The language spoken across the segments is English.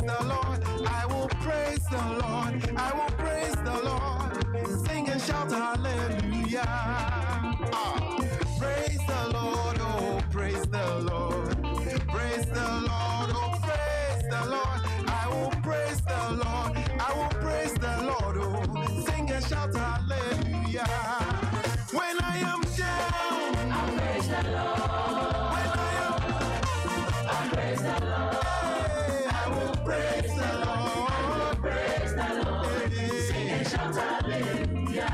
the Lord. I will praise the Lord. I will praise the Lord. Sing and shout hallelujah. Praise the Lord, oh praise the Lord. Praise the Lord, oh praise the Lord. I will praise the Lord. I will praise the Lord, oh sing and shout hallelujah. When I am down, I praise the Lord. When I am, I praise the Lord. Hey, I will praise the Lord. I will praise the Lord. Hey, sing and shout hallelujah.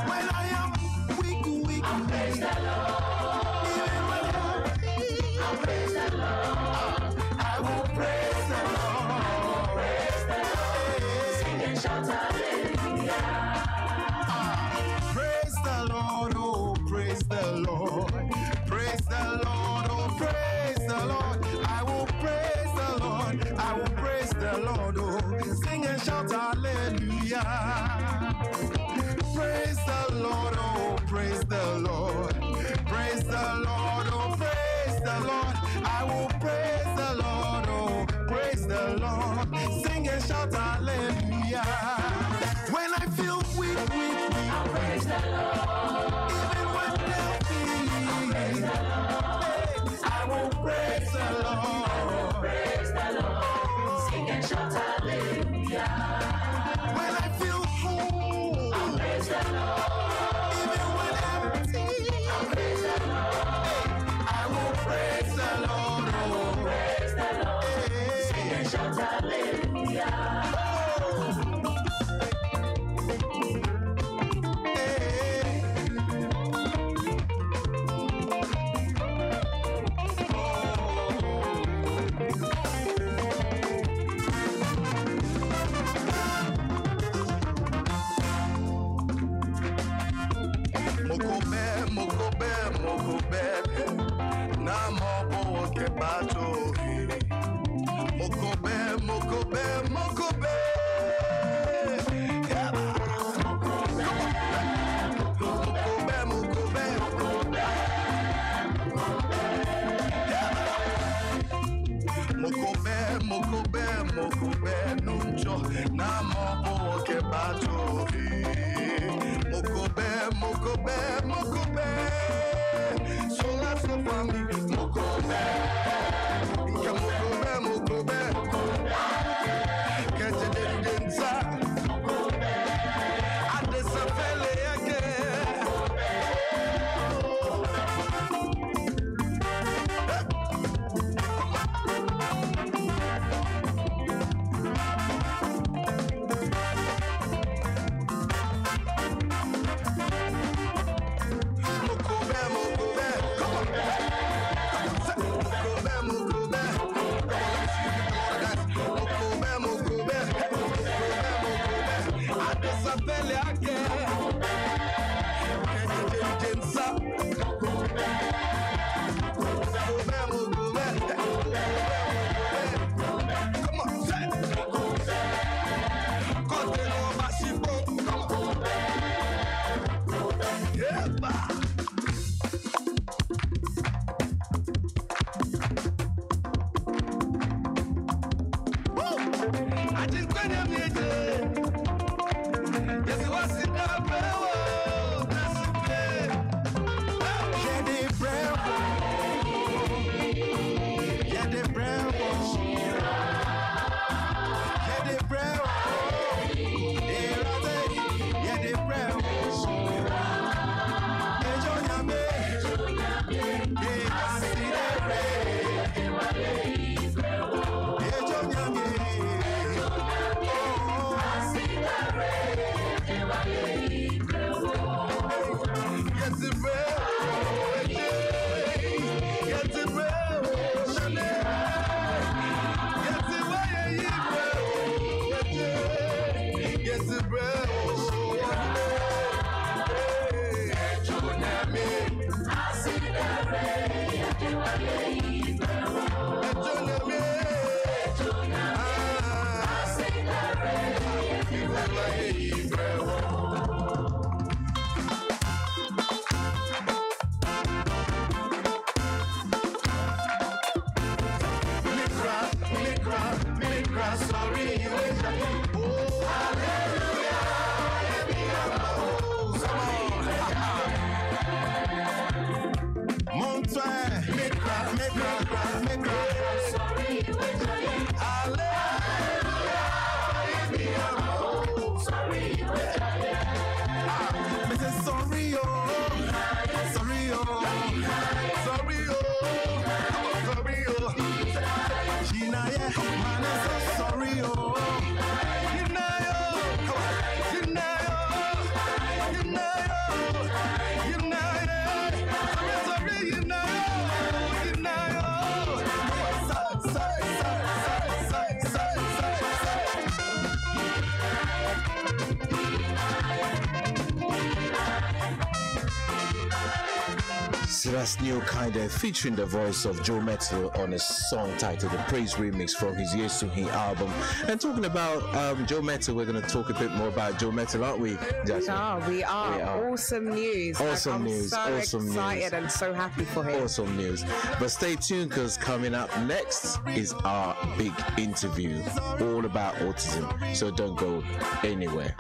When I am weak, I praise the Lord. Even when I'm weak, I praise the Lord. I will praise the Lord. I will praise the Lord. Hey, sing and shout hallelujah. Praise the Lord, oh praise the Lord. Praise the Lord, oh praise the Lord. I will praise the Lord. I will praise the Lord, oh sing and shout hallelujah. Praise the Lord, oh praise the Lord. Praise the Lord, oh praise the Lord. I will praise the Lord, oh praise the Lord. Sing and shout hallelujah. When I feel weak, I praise the Lord. Even when healthy, I praise the Lord. I will praise the Lord. I will praise the Lord. Sing and shout hallelujah. When I feel whole, I praise the Lord. Even when empty, I praise the Lord. I will praise the Lord. I will praise the Lord. Sing and shout hallelujah. sorry, oh. So that's Neil Kinda featuring the voice of Joe Metal on a song titled The Praise Remix from his Years to He album. And talking about Joe Metal, we're going to talk a bit more about Joe Metal, aren't we, Jasmine? We are. Awesome news. Awesome news. I'm so excited and so happy for him. Awesome news. But stay tuned, because coming up next is our big interview all about autism. So don't go anywhere.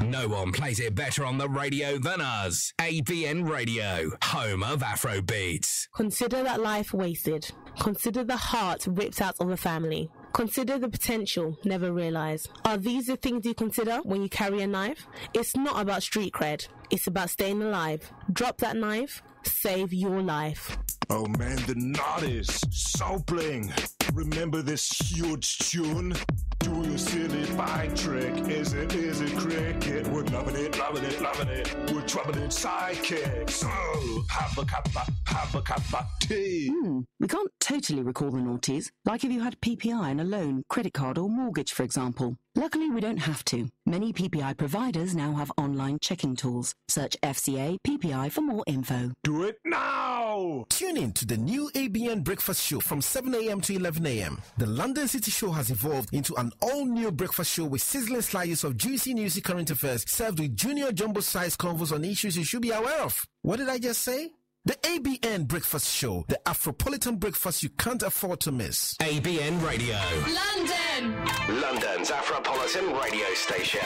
No one plays it better on the radio than us. ABN Radio, home of Afrobeats. Consider that life wasted. Consider the heart ripped out of a family. Consider the potential never realized. Are these the things you consider when you carry a knife? It's not about street cred. It's about staying alive. Drop that knife. Save your life. Oh man, the knot is so bling. Remember this huge tune? Do your silly bike trick. Is it cricket? We're loving it. We're troubling sidekicks. Oh, have a cup of tea. We can't totally recall the noughties, like if you had PPI and a loan, credit card or mortgage, for example. Luckily, we don't have to. Many PPI providers now have online checking tools. Search FCA PPI for more info. Do it now! Tune in to the new ABN Breakfast Show from 7 a.m. to 11 a.m. The London City Show has evolved into an all-new breakfast show with sizzling slices of juicy newsy current affairs served with junior jumbo-sized convos on issues you should be aware of. What did I just say? The ABN Breakfast Show, the Afropolitan breakfast you can't afford to miss. ABN Radio. London! London's Afropolitan radio station.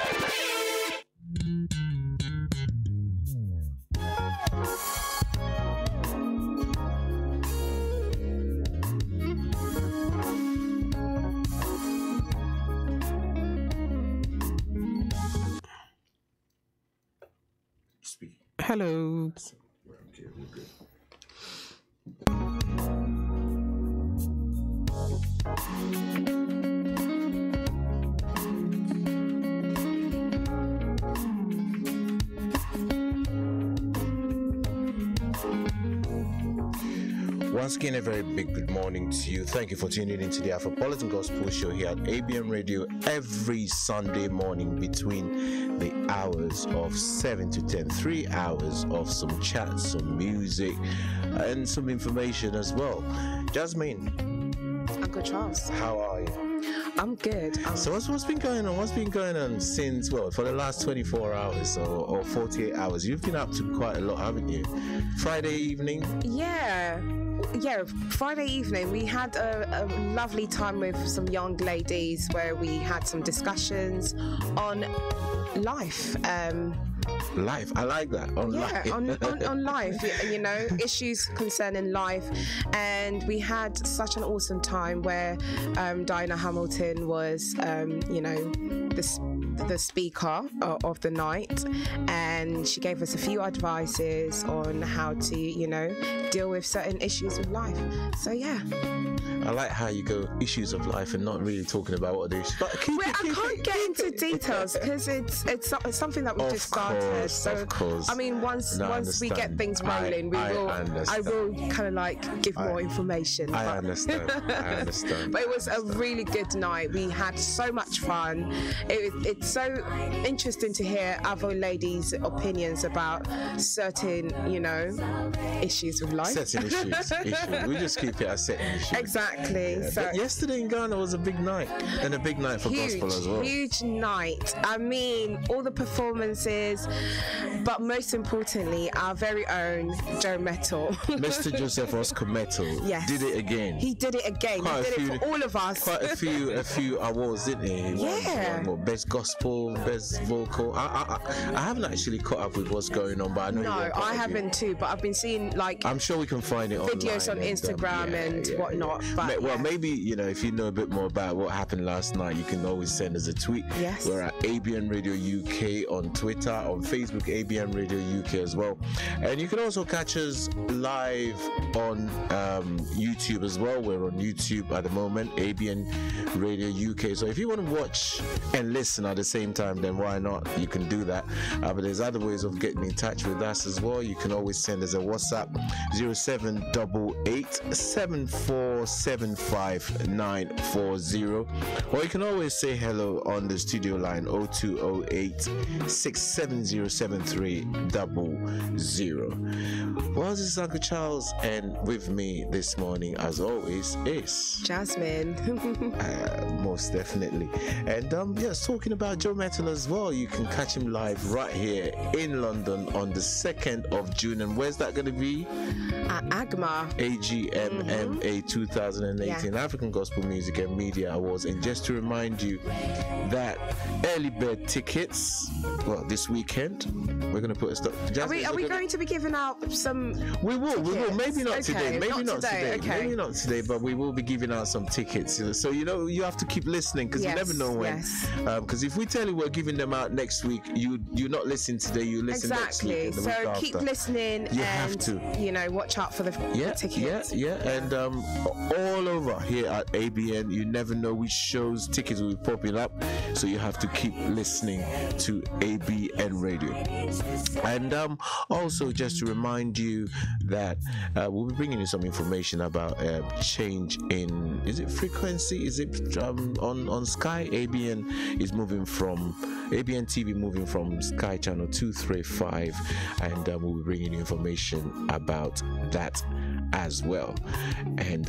Hello. Once again, a very big good morning to you. Thank you for tuning into the Afropolitan Gospel Show here at ABM Radio every Sunday morning between the hours of 7 to 10. 3 hours of some chat, some music, and some information as well. Jasmine. I'm good, Charles. How are you? I'm good. So what's been going on? What's been going on since, for the last 24 hours or 48 hours? You've been up to quite a lot, haven't you? Friday evening? Yeah, Friday evening we had a lovely time with some young ladies where we had some discussions on life. Life, I like that. On life, you know, issues concerning life. And we had such an awesome time where Diana Hamilton was, the speaker of the night, and she gave us a few advices on how to, deal with certain issues of life. So yeah. I like how you go issues of life and not really talking about what they issues. But I can't get into details because it's something that we just started. Of course. I mean, once we get things rolling, I will kind of like give more information. I understand. But it was a really good night. We had so much fun. It's so interesting to hear other ladies' opinions about certain, issues with life. Certain issues. We just keep it as certain issues. Exactly. Yeah. So but yesterday in Ghana was a big night, and a big night for gospel as well. Huge night. I mean, all the performances, but most importantly, our very own Joe Metal. Mr. Joseph Oscar Metal did it again. He did it again. He did it for all of us. Quite a few awards, didn't he? Yeah. Won best gospel, best vocal. I haven't actually caught up with what's going on, but I know. No, I haven't too. But I've been seeing I'm sure we can find it videos on Instagram and whatnot. But But well, maybe, you know, if you know a bit more about what happened last night, you can always send us a tweet. Yes. We're at ABN Radio UK on Twitter, on Facebook, ABN Radio UK as well. And you can also catch us live on YouTube as well. We're on YouTube at the moment, ABN Radio UK. So if you want to watch and listen at the same time, then why not? You can do that. But there's other ways of getting in touch with us as well. You can always send us a WhatsApp 0788-7475-940, or you can always say hello on the studio line 0208-670-7300. Well, this is Uncle Charles, and with me this morning, as always, is Jasmine. most definitely. And yes, talking about Joe Metal as well, you can catch him live right here in London on the 2nd of June. And where's that going to be? At AGMA. AGMMA 2018, African Gospel Music and Media Awards. And just to remind you that early bird tickets, well, this weekend, we're going to put a stop. Jasmine, Are we going to be giving out some We will. Maybe not Okay, today. Maybe not today. Okay. Maybe not today, but we will be giving out some tickets. So, you know, you have to keep listening, because you never know when. Because if we tell you we're giving them out next week, you're not listening today, you listen next week. Exactly. So keep listening have to. you know, watch out for the tickets. Yeah. And all over here at ABN, you never know which shows tickets will be popping up. So you have to keep listening to ABN Radio. And also, just to remind you that we'll be bringing you some information about change in, is it frequency? Is it on Sky? ABN is moving from ABN TV, moving from Sky Channel 235, and we'll be bringing you information about that as well. And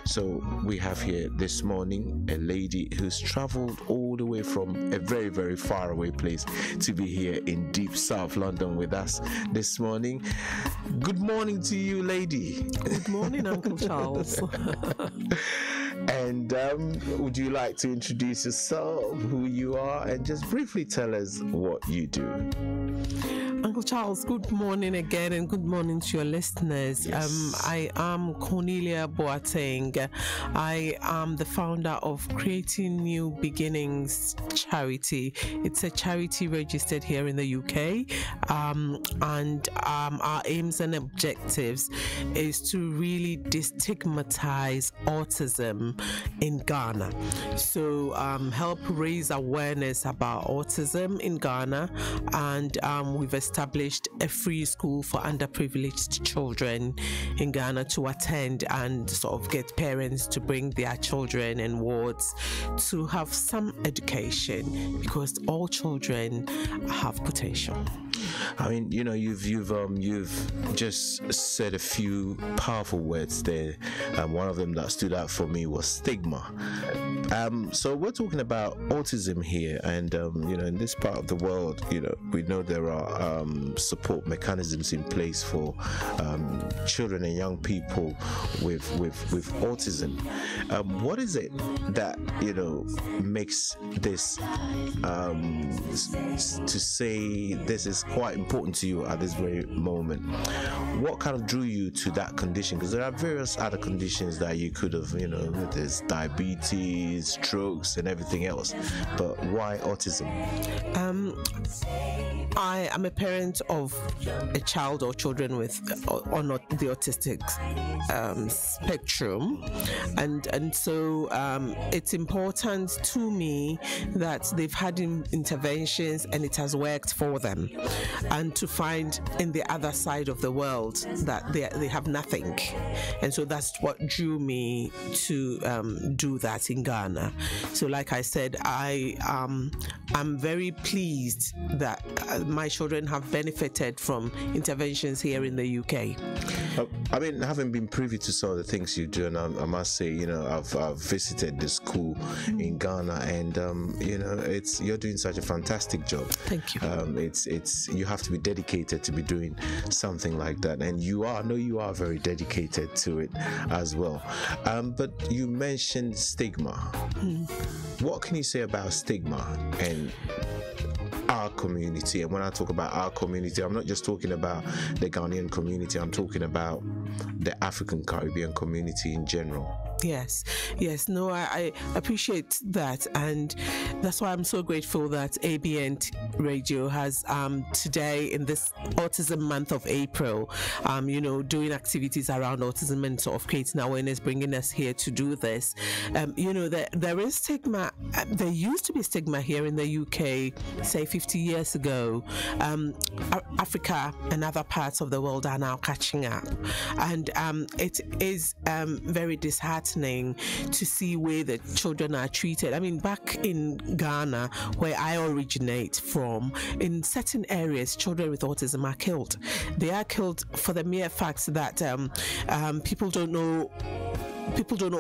so we have here this morning a lady who's traveled all the way from a very, very far away place to be here in deep South London with us this morning. Good morning to you, lady. Good morning, Uncle Charles. And would you like to introduce yourself, who you are, and just briefly tell us what you do? Uncle Charles, good morning again, and good morning to your listeners. Yes. I am Cornelia Boateng. I am the founder of Creating New Beginnings charity. It's a charity registered here in the UK, and our aims and objectives is to really destigmatize autism in Ghana. So help raise awareness about autism in Ghana, and we've established a free school for underprivileged children in Ghana to attend and sort of get parents to bring their children and wards to have some education, because all children have potential. I mean, you know, you've just said a few powerful words there. One of them that stood out for me was stigma. So we're talking about autism here, and you know, in this part of the world, you know, we know there are support mechanisms in place for children and young people with autism. What is it that, you know, makes this to say this is quite important to you at this very moment? What kind of drew you to that condition? Because there are various other conditions that you could have, you know, there's diabetes, strokes, and everything else, but why autism? I am a parent of a child or children with on the autistic spectrum, and so it's important to me that they've had interventions and it has worked for them, and to find in the other side of the world that they have nothing, and so that's what drew me to do that in Ghana. So like I said, I'm very pleased that my children have benefited from interventions here in the UK. I mean, having been privy to some of the things you do, and I must say, you know, I've visited the school in Ghana, and you know, you're doing such a fantastic job. Thank you. It's you have to be dedicated to be doing something like that, and I know you are very dedicated to it as well. But you mentioned stigma. What can you say about stigma? And our community. And when I talk about our community, I'm not just talking about the Ghanaian community, I'm talking about the African Caribbean community in general. Yes. No, I appreciate that, and that's why I'm so grateful that ABN Radio has today, in this Autism Month of April, doing activities around autism and sort of creating awareness, bringing us here to do this. There is stigma. There used to be stigma here in the UK, say 50 years ago. Africa and other parts of the world are now catching up, and it is very disheartening to see where the children are treated. I mean, back in Ghana, where I originate from, in certain areas, children with autism are killed. They are killed for the mere fact that people don't know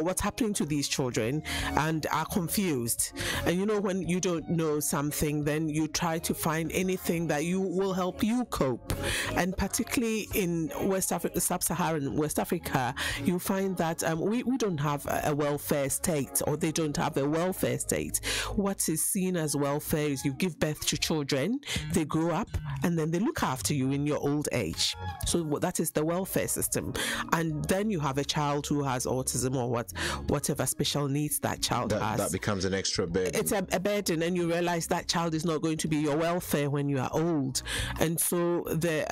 what's happening to these children and are confused. And when you don't know something, then you try to find anything that will help you cope. And particularly in West Africa, sub-Saharan West Africa, you find that we don't have a welfare state, or they don't have a welfare state. What is seen as welfare is you give birth to children, they grow up, and then they look after you in your old age. So that is the welfare system. And then you have a child who has autism or whatever special needs that child has. That becomes an extra burden. It's a burden, and you realize that child is not going to be your welfare when you are old. And so the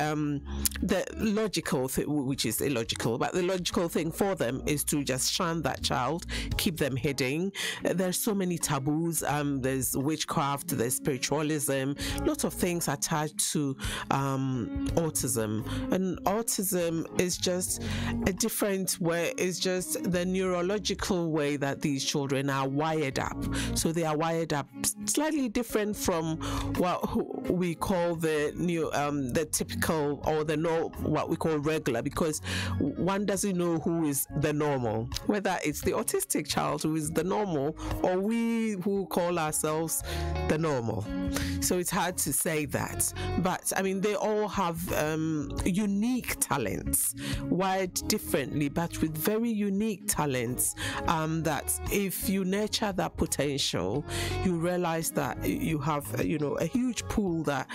logical thing, which is illogical, but the logical thing for them is to just shun that child, keep them hidden. There's so many taboos. There's witchcraft, there's spiritualism, lots of things attached to autism. And autism is just a different way. It's just the neurological way that these children are wired up. So they are wired up slightly different from what we call the typical, or what we call regular, because one doesn't know who is the normal, whether it's the autistic child who is the normal, or we who call ourselves the normal. So it's hard to say that, but I mean, they all have unique talents, wired differently, but with very unique talents, that if you nurture that potential, you realize that you have a huge pool that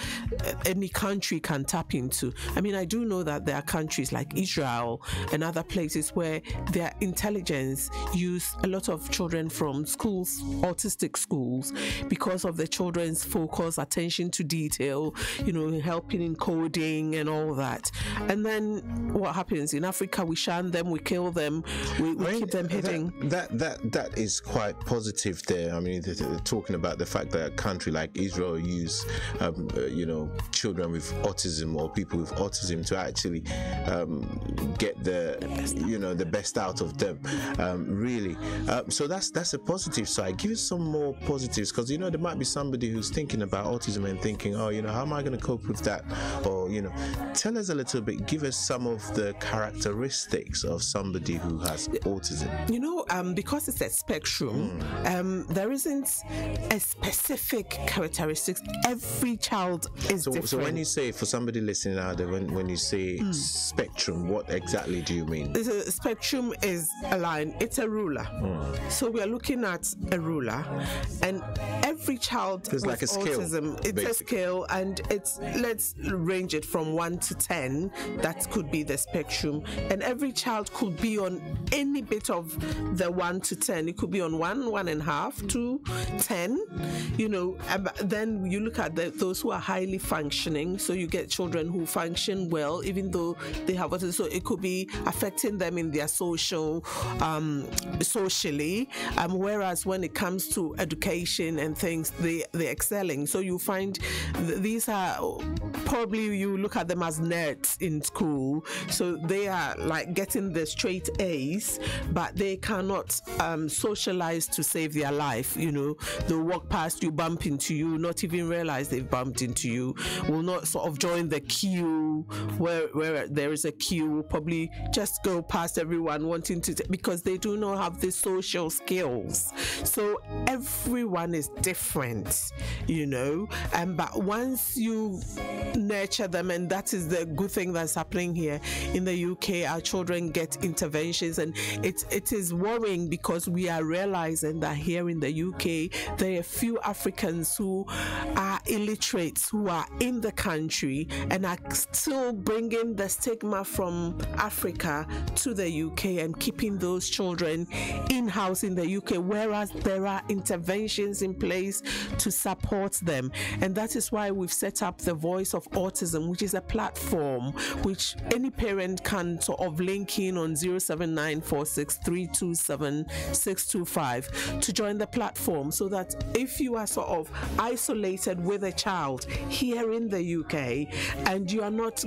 any country can tap into. I mean, I do know that there are countries like Israel and other places where their intelligence use a lot of children from schools, autistic schools, because of the children's focus, attention to detail, helping in coding and all that. And then what happens in Africa? We shun them, we kill them, we keep them hidden. That is quite positive there. I mean, they're talking about the fact that a country like Israel use children with autism or people with autism to actually get the best out of them, really. So that's a positive side. Give us some more positives, because there might be somebody who's thinking about autism and thinking, how am I going to cope with that? Or tell us a little bit, give us some of the characteristics of somebody who has autism. Because it's a spectrum, there isn't a specific characteristics. Every child is different. So when you say, for somebody listening out there, when you say spectrum, what exactly do you mean? The spectrum is a line. It's a ruler. So we are looking at a ruler, and every child with like a autism, scale, it's a scale, and let's range it from 1 to 10. That could be the spectrum, and every child could be on any bit of the 1 to 10. It could be on 1.5 to 10. Then you look at those who are highly functioning. So you get children who function well, even though they have autism. So it could be affecting them in their socially. Whereas when it comes to education and things, they're excelling. So you find these are probably, you look at them as nerds in school. So they are like getting the straight A's, but they cannot socialize to save their life. They'll walk past you, bump into you, not even realize they've bumped into you, will not sort of join the queue where there is a queue, will probably just go past everyone wanting to, because they do not have the social skills. So everyone is different, but once you nurture them, and that is the good thing that's happening here in the UK. Our children get interventions, and it is worrying because we are realizing that here in the UK there are a few Africans who are illiterates who are in the country and are still bringing the stigma from Africa to the UK and keeping those children in-house in the UK, whereas there are interventions in place to support them. And that is why we've set up the Voice of Autism, which is a platform which any parent can sort of link in on 07946327625 to join the platform, so that if you are sort of isolated with a child here in the UK and you are not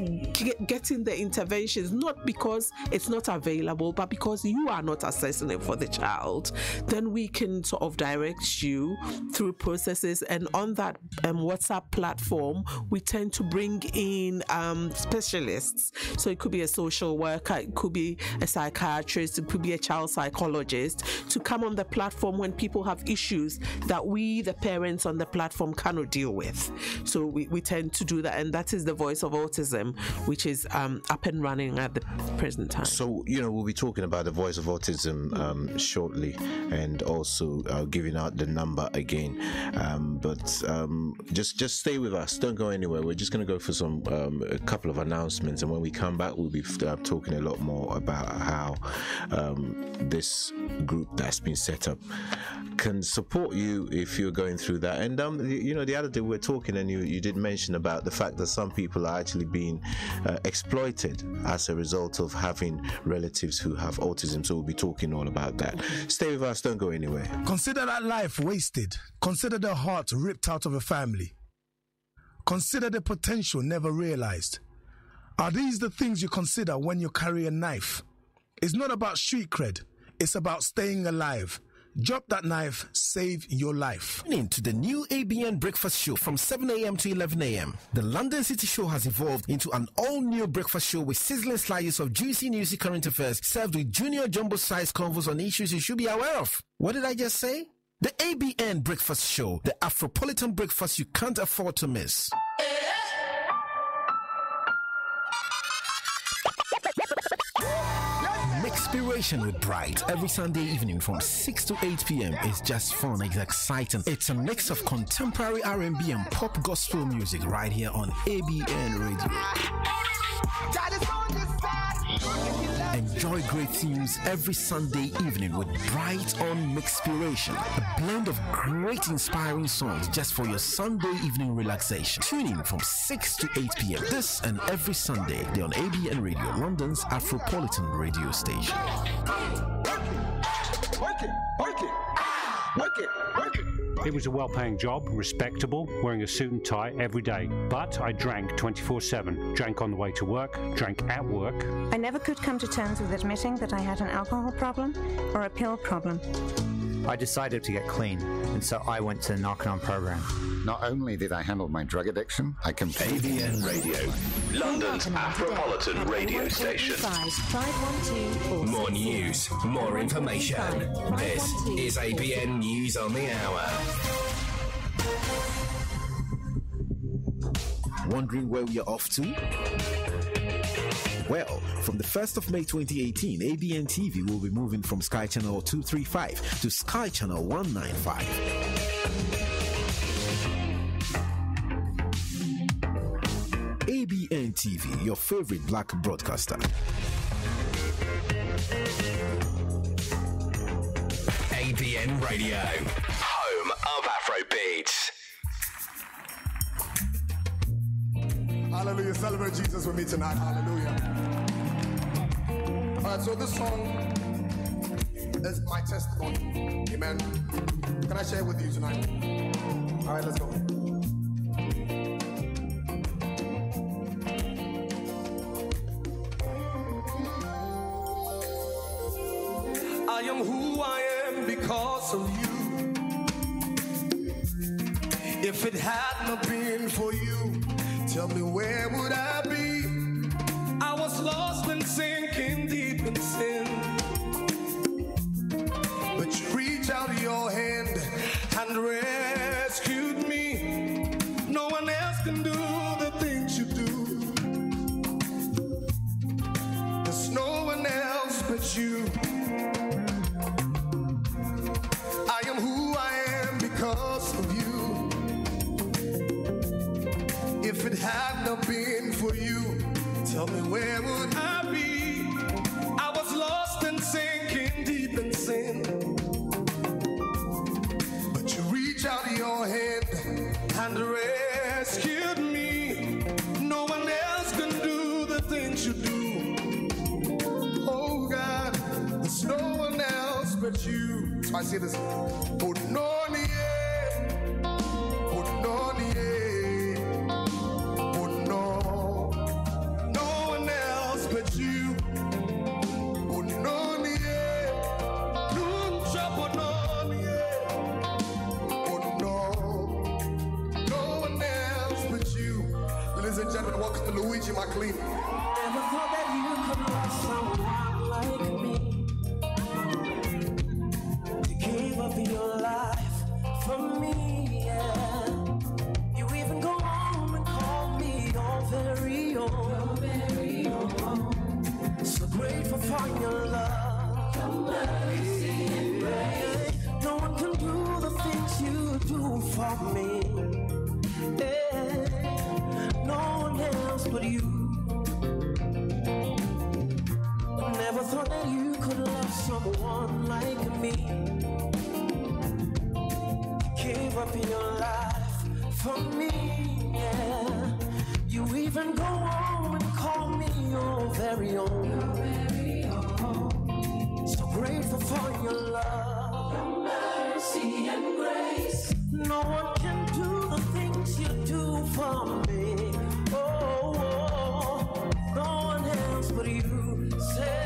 getting the interventions, not because it's not available, but because you are not assessing it for the child, then we can sort of direct you through processes. And on that WhatsApp platform, we tend to bring in specialists. So it could be a social worker, it could be a psychiatrist, it could be a child psychologist, to come on the platform when people have issues that we, the parents on the platform, cannot deal with. So we tend to do that, and that is the Voice of Autism, which is up and running at the present time. So, we'll be talking about the Voice of Autism shortly, and also giving out the number again. But just stay with us. Don't go anywhere. We're just going to go for a couple of announcements, and when we come back, we'll be talking a lot more about how this group that's been set up can support you if you're going through that. And the other day we were talking, and you did mention about the fact that some people are actually being exploited as a result of having relatives who have autism. So we'll be talking all about that. Stay with us. Don't go anywhere. Consider that life wasted. Consider the heart ripped out of a family. Consider the potential never realized. Are these the things you consider when you carry a knife? It's not about street cred. It's about staying alive. Drop that knife, save your life. Into the new ABN Breakfast Show from 7 a.m. to 11 a.m. The London City Show has evolved into an all-new breakfast show with sizzling slices of juicy newsy current affairs, served with junior jumbo-sized convos on issues you should be aware of. What did I just say? The ABN Breakfast Show, the Afropolitan breakfast you can't afford to miss. Inspiration with Bright every Sunday evening from 6 to 8 p.m. is just fun. It's exciting. It's a mix of contemporary R&B and pop gospel music right here on ABN Radio. Enjoy great tunes every Sunday evening with Bright on Mixpiration, a blend of great inspiring songs just for your Sunday evening relaxation. Tune in from 6 to 8 p.m. this and every Sunday on ABN Radio, London's Afropolitan radio station. It was a well-paying job, respectable, wearing a suit and tie every day. But I drank 24/7. Drank on the way to work, drank at work. I never could come to terms with admitting that I had an alcohol problem or a pill problem. I decided to get clean, and so I went to the Narconon program. Not only did I handle my drug addiction, I completely... ABN Radio, London's Afropolitan radio station. More news, more information. This is ABN News on the Hour. Wondering where we are off to? Well, from the 1st of May 2018, ABN TV will be moving from Sky Channel 235 to Sky Channel 195. ABN TV, your favorite black broadcaster. ABN Radio, home of Afrobeats. Hallelujah. Celebrate Jesus with me tonight. Hallelujah. All right, so this song is my testimony. Amen. Can I share it with you tonight? All right, let's go. I am who I am because of you. If it had not been for you, tell me where would I be? I was lost and sinking deep in sin. But you reached out your hand and rescued me. No one else can do the things you because of you. If it had not been for you, tell me where would I be? I was lost and sinking deep in sin. But you reach out your hand and rescued me. No one else can do the things you do. Oh God, there's no one else but you. So I say this. Oh no, McLean. Never thought that you could love someone like me. You gave up your life for me, yeah. You even go home and call me your very own. So grateful for your love, your mercy and grace. No one can do the things you do for me. Yeah. No one else but you. Never thought that you could love someone like me. Gave up your life for me, yeah. You even go home and call me your very own. So grateful for your love, your mercy and grace. No one can do the things you do for me. Oh, no one else but you. Say,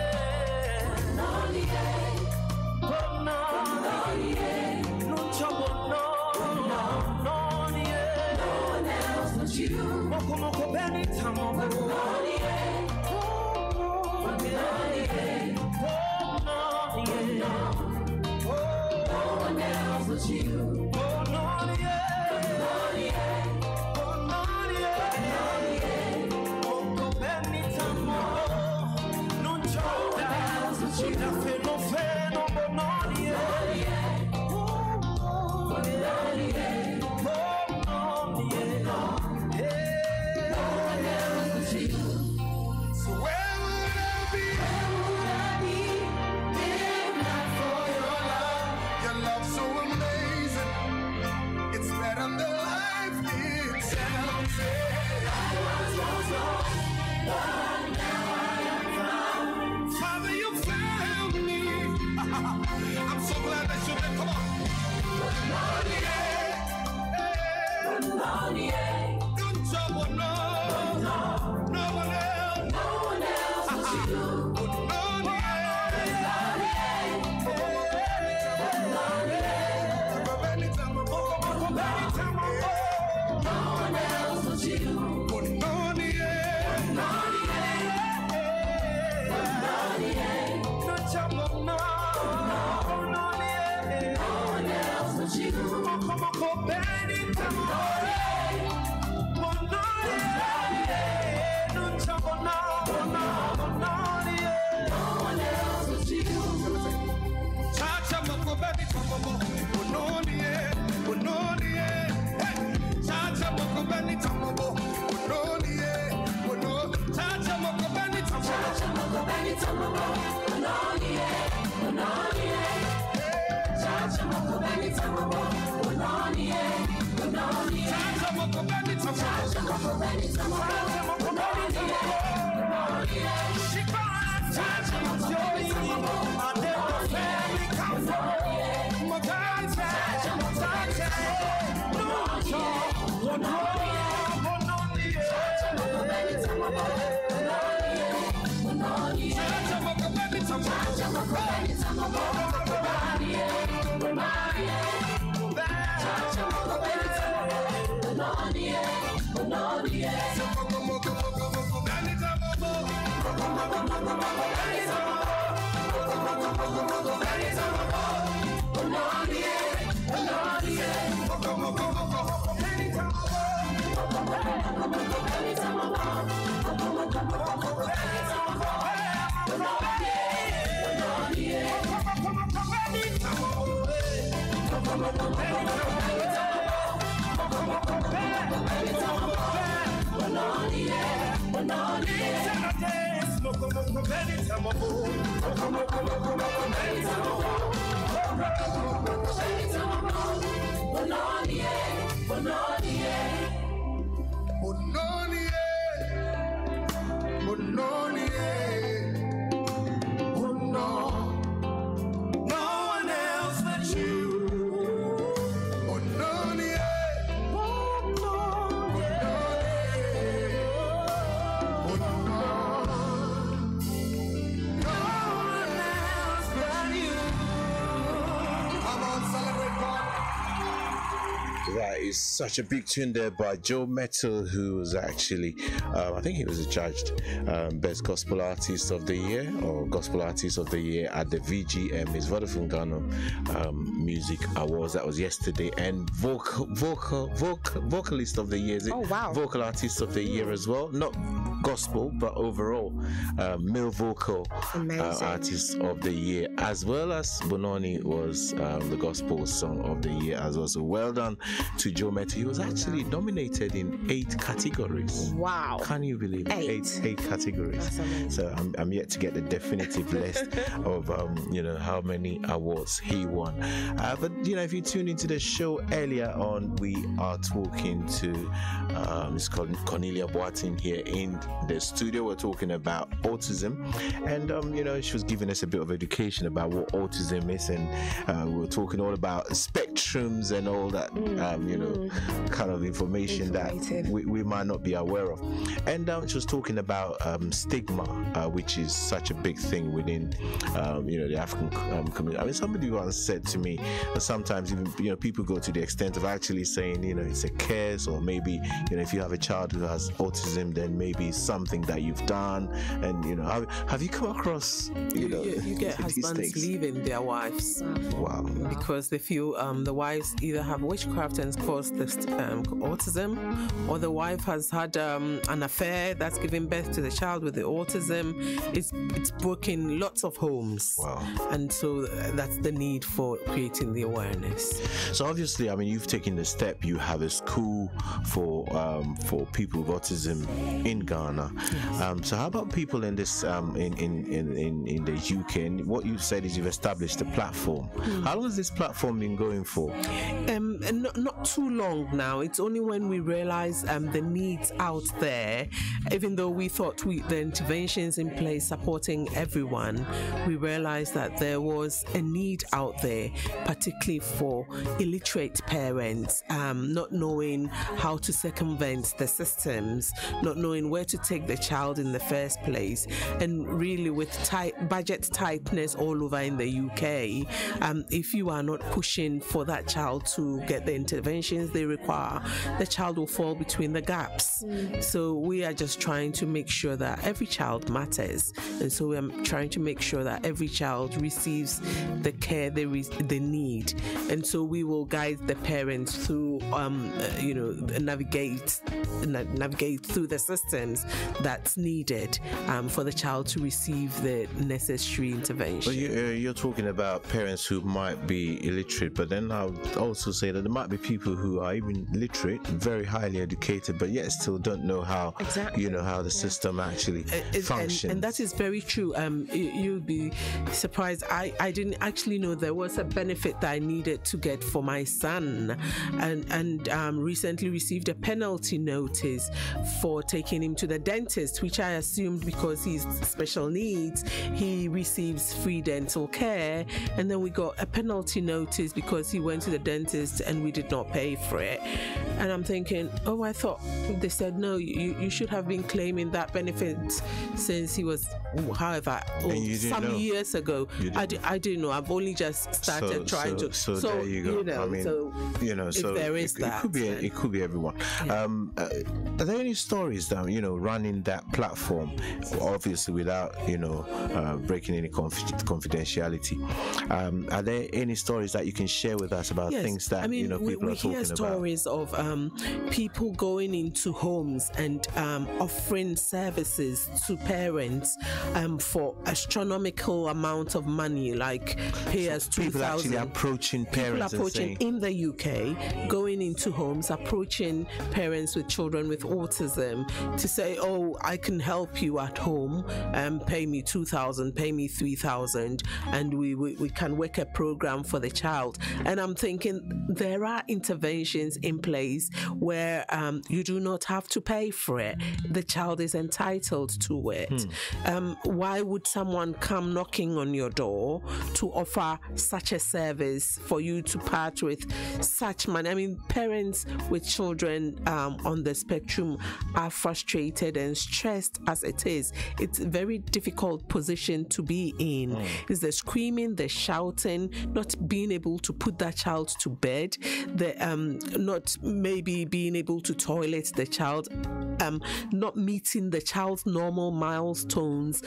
That is such a big tune there by Joe Metal, who was actually, I think he was adjudged Best Gospel Artist of the Year or Gospel Artist of the Year at the VGM, is Vodafone Ghana Music Awards. That was yesterday. And Vocalist of the Year, is it? Oh, wow. Vocal Artist of the Year as well. Not gospel, but overall male vocal artist of the year, as well as Bononi was the gospel song of the year as well. So well done to Joe Metti. He was actually nominated in 8 categories. Wow. Can you believe it? 8 categories. So I'm yet to get the definitive list of how many awards he won. But if you tuned into the show earlier on, we are talking to Miss Cornelia Boateng here in the studio. We're talking about autism, and she was giving us a bit of education about what autism is, and we were talking all about spectrums and all that kind of information that we might not be aware of. And she was talking about stigma, which is such a big thing within the African community. I mean, somebody once said to me that sometimes even people go to the extent of actually saying it's a curse, or maybe if you have a child who has autism, then maybe it's something that you've done. And have you come across you get husbands leaving their wives? Wow. Because they feel the wives either have witchcraft and caused this autism, or the wife has had an affair that's given birth to the child with the autism. It's broken lots of homes. Wow. And so that's the need for creating the awareness. So obviously, I mean, you've taken the step. You have a school for people with autism in Ghana. Yes. So how about people in this in the UK? And what you said is you've established a platform. How long has this platform been going for? Not too long now. It's only when we realized the needs out there, even though we thought the interventions in place supporting everyone, we realized that there was a need out there, particularly for illiterate parents, not knowing how to circumvent the systems, not knowing where to take the child in the first place, and really with budget tightness all over in the UK, if you are not pushing for that child to get the interventions they require, the child will fall between the gaps. So we are just trying to make sure that every child matters, and so we're trying to make sure that every child receives the care they need, and so we will guide the parents through navigate through the systems that's needed for the child to receive the necessary intervention. But you're talking about parents who might be illiterate, but then I'll also say that there might be people who are even literate, very highly educated, but yet still don't know how how the system actually functions. And that is very true. You'll be surprised. I didn't actually know there was a benefit that I needed to get for my son, and recently received a penalty notice for taking him to the dentist, which I assumed because he's special needs, he receives free dental care, and then we got a penalty notice because he went to the dentist and we did not pay for it. And I'm thinking, I thought they said no, you should have been claiming that benefit since he was however some years ago. I didn't know. I've only just started trying to. So there you go. I mean, if there is that, it could be everyone. Yeah. Are there any stories that running that platform, obviously without breaking any confidentiality? Are there any stories that you can share with us us about things that people are talking about. We hear stories of people going into homes and offering services to parents for astronomical amount of money, like pay us 2,000. People actually approaching parents. People approaching in the UK, going into homes, approaching parents with children with autism to say, "Oh, I can help you at home. Pay me 2,000, pay me 3,000, and we can work a program for the child." And I'm thinking there are interventions in place where you do not have to pay for it. The child is entitled to it. Why would someone come knocking on your door to offer such a service for you to part with such money? I mean, parents with children on the spectrum are frustrated and stressed as it is. It's a very difficult position to be in. It's the screaming, the shouting, not being able to put that child to bed, the not maybe being able to toilet the child, not meeting the child's normal milestones.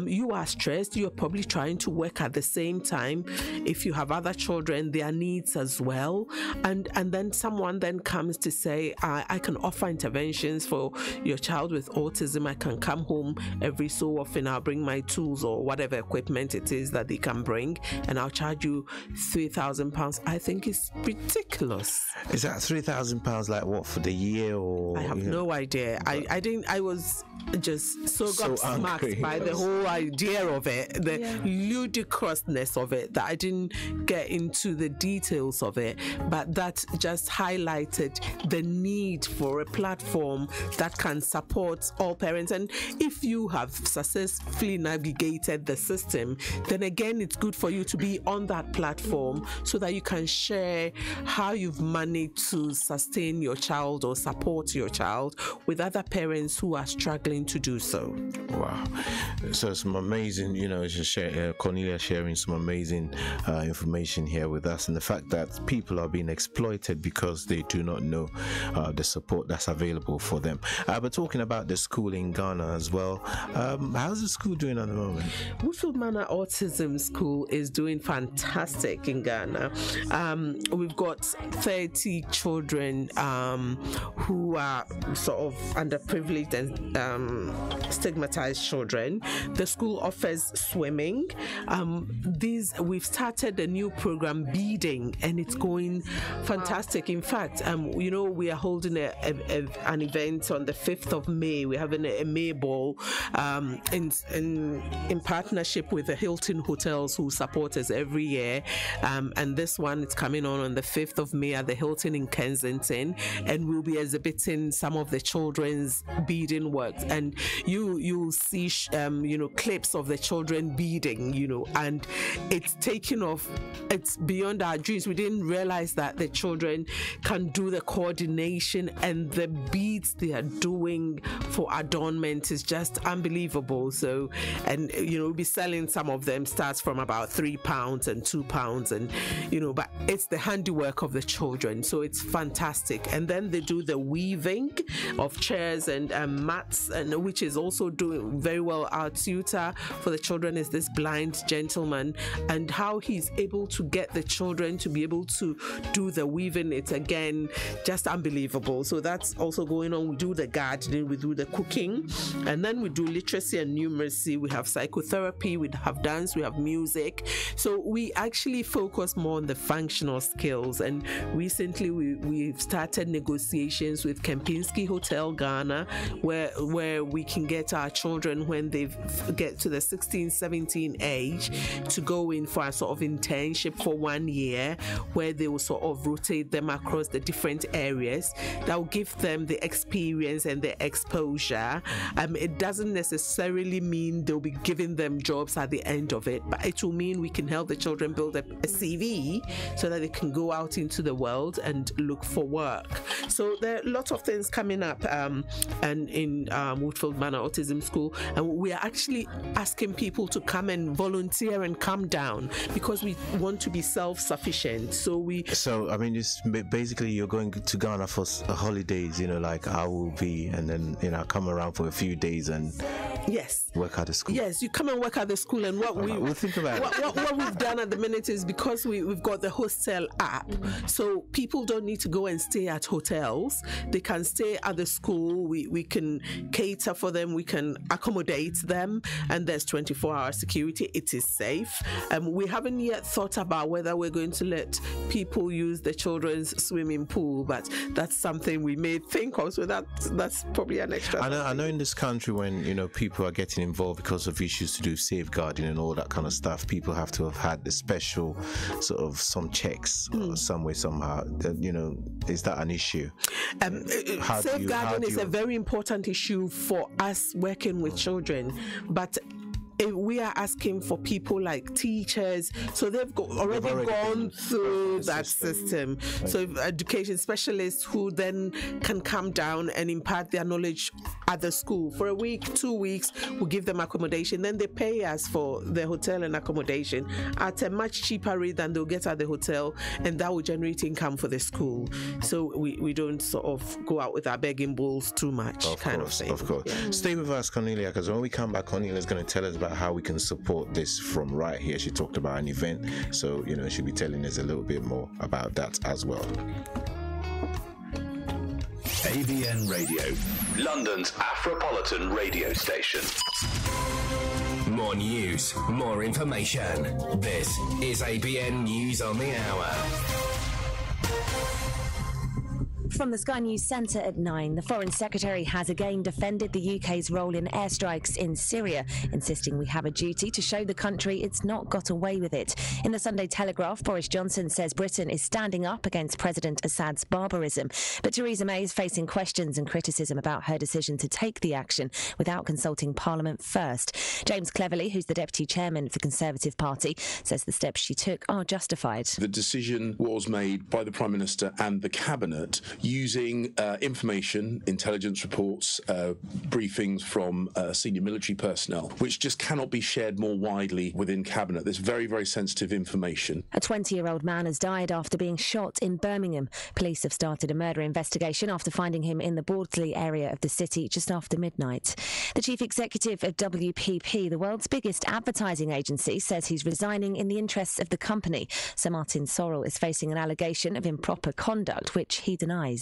You are stressed. You're probably trying to work at the same time. If you have other children, their needs as well. And then someone then comes to say, I can offer interventions for your child with autism. I can come home every so often. I'll bring my tools or whatever equipment it is that they can bring, and I'll charge you £3,000. I think it's ridiculous. Is that £3,000 like what, for the year? Or I have no idea. I was just so gobsmacked by the whole idea of it, the ludicrousness of it, that I didn't get into the details of it, but that just highlighted the need for a platform that can support all parents. And if you have successfully navigated the system, then again, it's good for you to be on that platform so that you can share how you've managed to sustain your child or support your child with other parents who are struggling to do so. Wow. So some amazing, Cornelia sharing some amazing information here with us, and the fact that people are being exploited because they do not know the support that's available for them. But talking about the school in Ghana as well, how's the school doing at the moment? Woodfield Manor Autism School is doing fantastic in Ghana. We've got 30 children who are sort of underprivileged and stigmatized children. The school offers swimming. We've started a new program, beading, and it's going fantastic. In fact, we are holding an event on the 5th of May. We're having a May ball in partnership with the Hilton Hotels, who support us every year. And this one is coming on the 5th of May at the Hilton in Kensington, and we'll be exhibiting some of the children's beading works. And you'll see clips of the children beading, and it's taking off. It's beyond our dreams. We didn't realize that the children can do the coordination, and the beads they are doing for adornment is just unbelievable. So, and we'll be selling some of them, starts from about £3 and £2, and but it's the handiwork of the children, so it's fantastic. And then they do the weaving of chairs and mats, and which is also doing very well. Our tutor for the children is this blind gentleman, and how he's able to get the children to be able to do the weaving, it's again just unbelievable. So that's also going on. We do the gardening, we do the cooking, and then we do literacy and numeracy. We have psychotherapy, we have dance, we have music. So we actually focus more on the functional skills. And recently we've started negotiations with Kempinski Hotel Ghana, where we can get our children, when they get to the 16, 17 age, to go in for a sort of internship for 1 year, where they will sort of rotate them across the different areas. That will give them the experience and the exposure. It doesn't necessarily mean they'll be giving them jobs at the end of it, but it will mean we can help the children build a CV so that they can go out into the world and look for work. So there are lots of things coming up and in Woodfield Manor Autism School, and we are actually asking people to come and volunteer and come down, because we want to be self-sufficient. So I mean, it's basically you're going to Ghana for holidays, like I will be, and then come around for a few days and work at the school. Yes, you come and work at the school, and what we'll think about what we've done at the minute is, because we've got the hostel app, so people don't need to go and stay at hotels. They can stay at the school. We can cater for them. We can accommodate them, and there's 24-hour security. It is safe. We haven't yet thought about whether we're going to let people use the children's swimming pool, but that's something we may think of. So that's probably an extra. I know in this country, when people are getting involved because of issues to do safeguarding and all that kind of stuff, people have to have had the special sort of some checks some way somehow. Is that an issue? Safeguarding is a very important issue for us working with children, but we are asking for people like teachers, so they've already gone through that system. So if education specialists who then can come down and impart their knowledge at the school for a week, 2 weeks, we give them accommodation, then they pay us for the hotel and accommodation at a much cheaper rate than they'll get at the hotel, and that will generate income for the school. So we don't sort of go out with our begging bowls too much, of course. Yeah. Stay with us, Cornelia, because when we come back, Cornelia is going to tell us about how we can support this from right here. She talked about an event, so she'll be telling us a little bit more about that as well. ABN Radio, London's Afropolitan radio station. More news, more information. This is ABN News on the Hour. From the Sky News Centre at 9, the Foreign Secretary has again defended the UK's role in airstrikes in Syria, insisting we have a duty to show the country it's not got away with it. In the Sunday Telegraph, Boris Johnson says Britain is standing up against President Assad's barbarism. But Theresa May is facing questions and criticism about her decision to take the action without consulting Parliament first. James Cleverly, who's the Deputy Chairman of the Conservative Party, says the steps she took are justified. The decision was made by the Prime Minister and the Cabinet using information, intelligence reports, briefings from senior military personnel, which just cannot be shared more widely within Cabinet. There's very, very sensitive information. A 20-year-old man has died after being shot in Birmingham. Police have started a murder investigation after finding him in the Bawdsley area of the city just after midnight. The chief executive of WPP, the world's biggest advertising agency, says he's resigning in the interests of the company. Sir Martin Sorrell is facing an allegation of improper conduct, which he denies.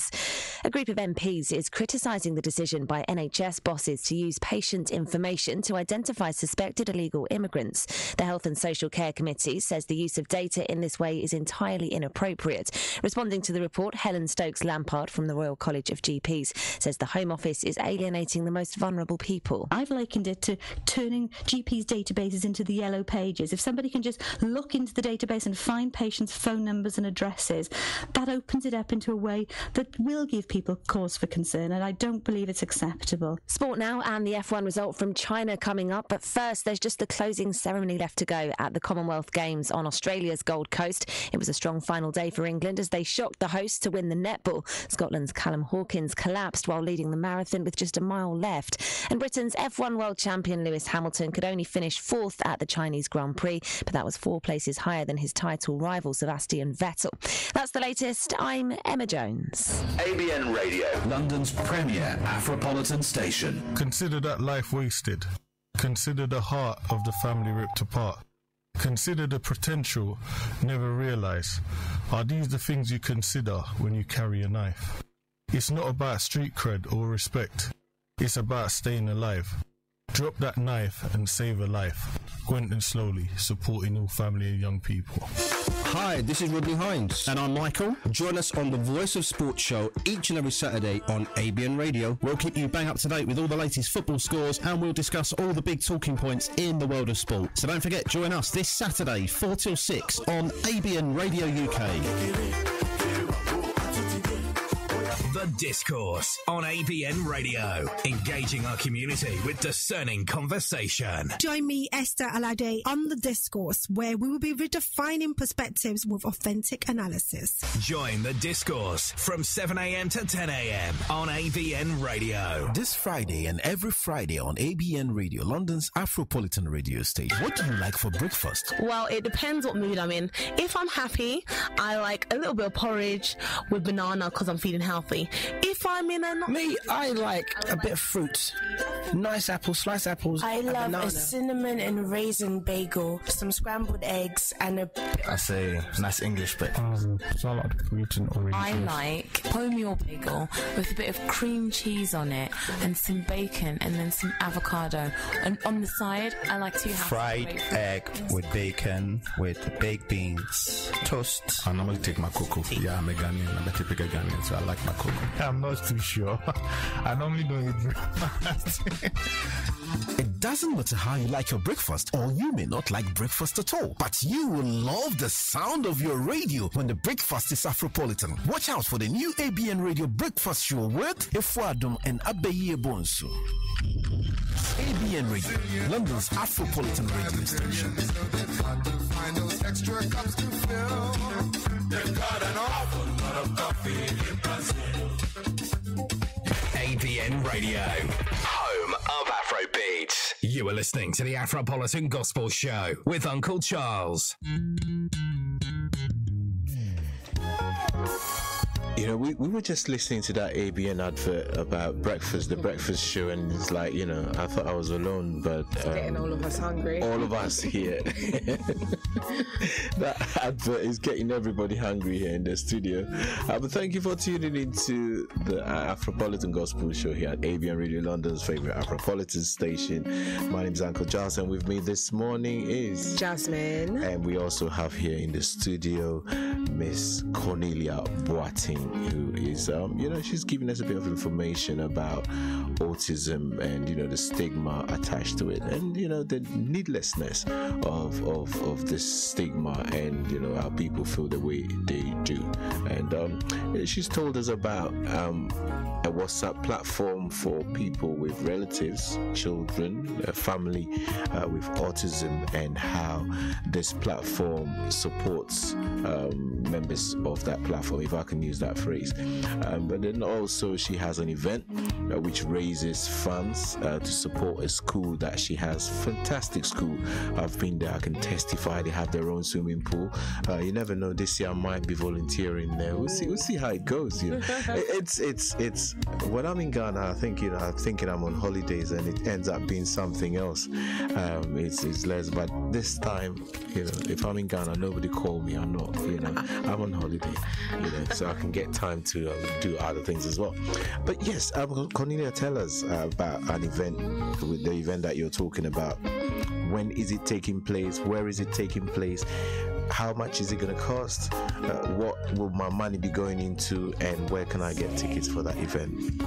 A group of MPs is criticising the decision by NHS bosses to use patient information to identify suspected illegal immigrants. The Health and Social Care Committee says the use of data in this way is entirely inappropriate. Responding to the report, Helen Stokes-Lampard from the Royal College of GPs says the Home Office is alienating the most vulnerable people. I've likened it to turning GPs' databases into the yellow pages. If somebody can just look into the database and find patients' phone numbers and addresses, that opens it up into a way that will give people cause for concern, and I don't believe it's acceptable. Sport now, and the F1 result from China coming up, but first there's just the closing ceremony left to go at the Commonwealth Games on Australia's Gold Coast. It was a strong final day for England as they shocked the hosts to win the netball. Scotland's Callum Hawkins collapsed while leading the marathon with just a mile left, and Britain's F1 world champion Lewis Hamilton could only finish fourth at the Chinese Grand Prix, but that was 4 places higher than his title rival Sebastian Vettel. That's the latest. I'm Emma Jones. ABN Radio, London's premier Afropolitan station. Consider that life wasted. Consider the heart of the family ripped apart. Consider the potential never realised. Are these the things you consider when you carry a knife? It's not about street cred or respect. It's about staying alive. Drop that knife and save a life. Quentin Slowly, supporting all family and young people. Hi, this is Rodney Hines. And I'm Michael. Join us on the Voice of Sports show each and every Saturday on ABN Radio. We'll keep you bang up to date with all the latest football scores, and we'll discuss all the big talking points in the world of sport. So don't forget, join us this Saturday, 4 till 6 on ABN Radio UK. The Discourse on ABN Radio, engaging our community with discerning conversation. Join me, Esther Alade, on The Discourse, where we will be redefining perspectives with authentic analysis. Join The Discourse from 7 a.m. to 10 a.m. on ABN Radio. This Friday and every Friday on ABN Radio, London's Afropolitan radio station. What do you like for breakfast? Well, it depends what mood I'm in. If I'm happy, I like a little bit of porridge with banana because I'm feeling healthy. If I'm in Me, I like a bit of fruit nice apples, sliced apples. I love banana. a cinnamon and raisin bagel, some scrambled eggs, and a... I say nice English bit. Salad written already. I like wholemeal bagel with a bit of cream cheese on it and some bacon and then some avocado. And on the side, I like to have fried egg with bacon, with baked beans, toast. I normally take my cocoa. Yeah, I'm a Ghanaian. I'm a typical Ghanaian, so I like my cocoa. I'm not too sure. I normally don't eat breakfast. It doesn't matter how you like your breakfast, or you may not like breakfast at all, but you will love the sound of your radio when the breakfast is Afropolitan. Watch out for the new ABN Radio Breakfast Show with Efuadum and Abeye Bonsu. ABN Radio, London's Afropolitan radio station. Find those extra cups to fill. They've got an awful lot of coffee in Brazil. ABN Radio, home of Afrobeats. You are listening to the Afropolitan Gospel Show with Uncle Charles. You know, we were just listening to that ABN advert about breakfast, the breakfast show, and it's like, you know, I thought I was alone, but it's getting all of us hungry. All of us here. That advert is getting everybody hungry here in the studio. But thank you for tuning into the Afropolitan Gospel Show here at ABN Radio, London's favorite Afropolitan station. My name is Uncle Charles, and with me this morning is Jasmine. And we also have here in the studio Miss Cornelia Boateng, who is, you know, she's giving us a bit of information about autism and, you know, the stigma attached to it, and, you know, the needlessness of this stigma, and, you know, how people feel the way they do. And she's told us about a WhatsApp platform for people with relatives, children, family with autism, and how this platform supports members of that platform, if I can use that phrase. But then also she has an event which raises funds to support a school that she has. Fantastic school. I've been there, I can testify. They have their own swimming pool. You never know, this year I might be volunteering there. We'll see how it goes. You know, it's when I'm in Ghana, I think, you know, I'm thinking I'm on holidays, and it ends up being something else. It's less, but this time, you know, if I'm in Ghana, nobody call me. I'm not, you know, I'm on holiday, you know, so I can get time to do other things as well. But yes, Cornelia, tell us about an event, with the event that you're talking about. When is it taking place? Where is it taking place? How much is it going to cost? What will my money be going into? And where can I get tickets for that event?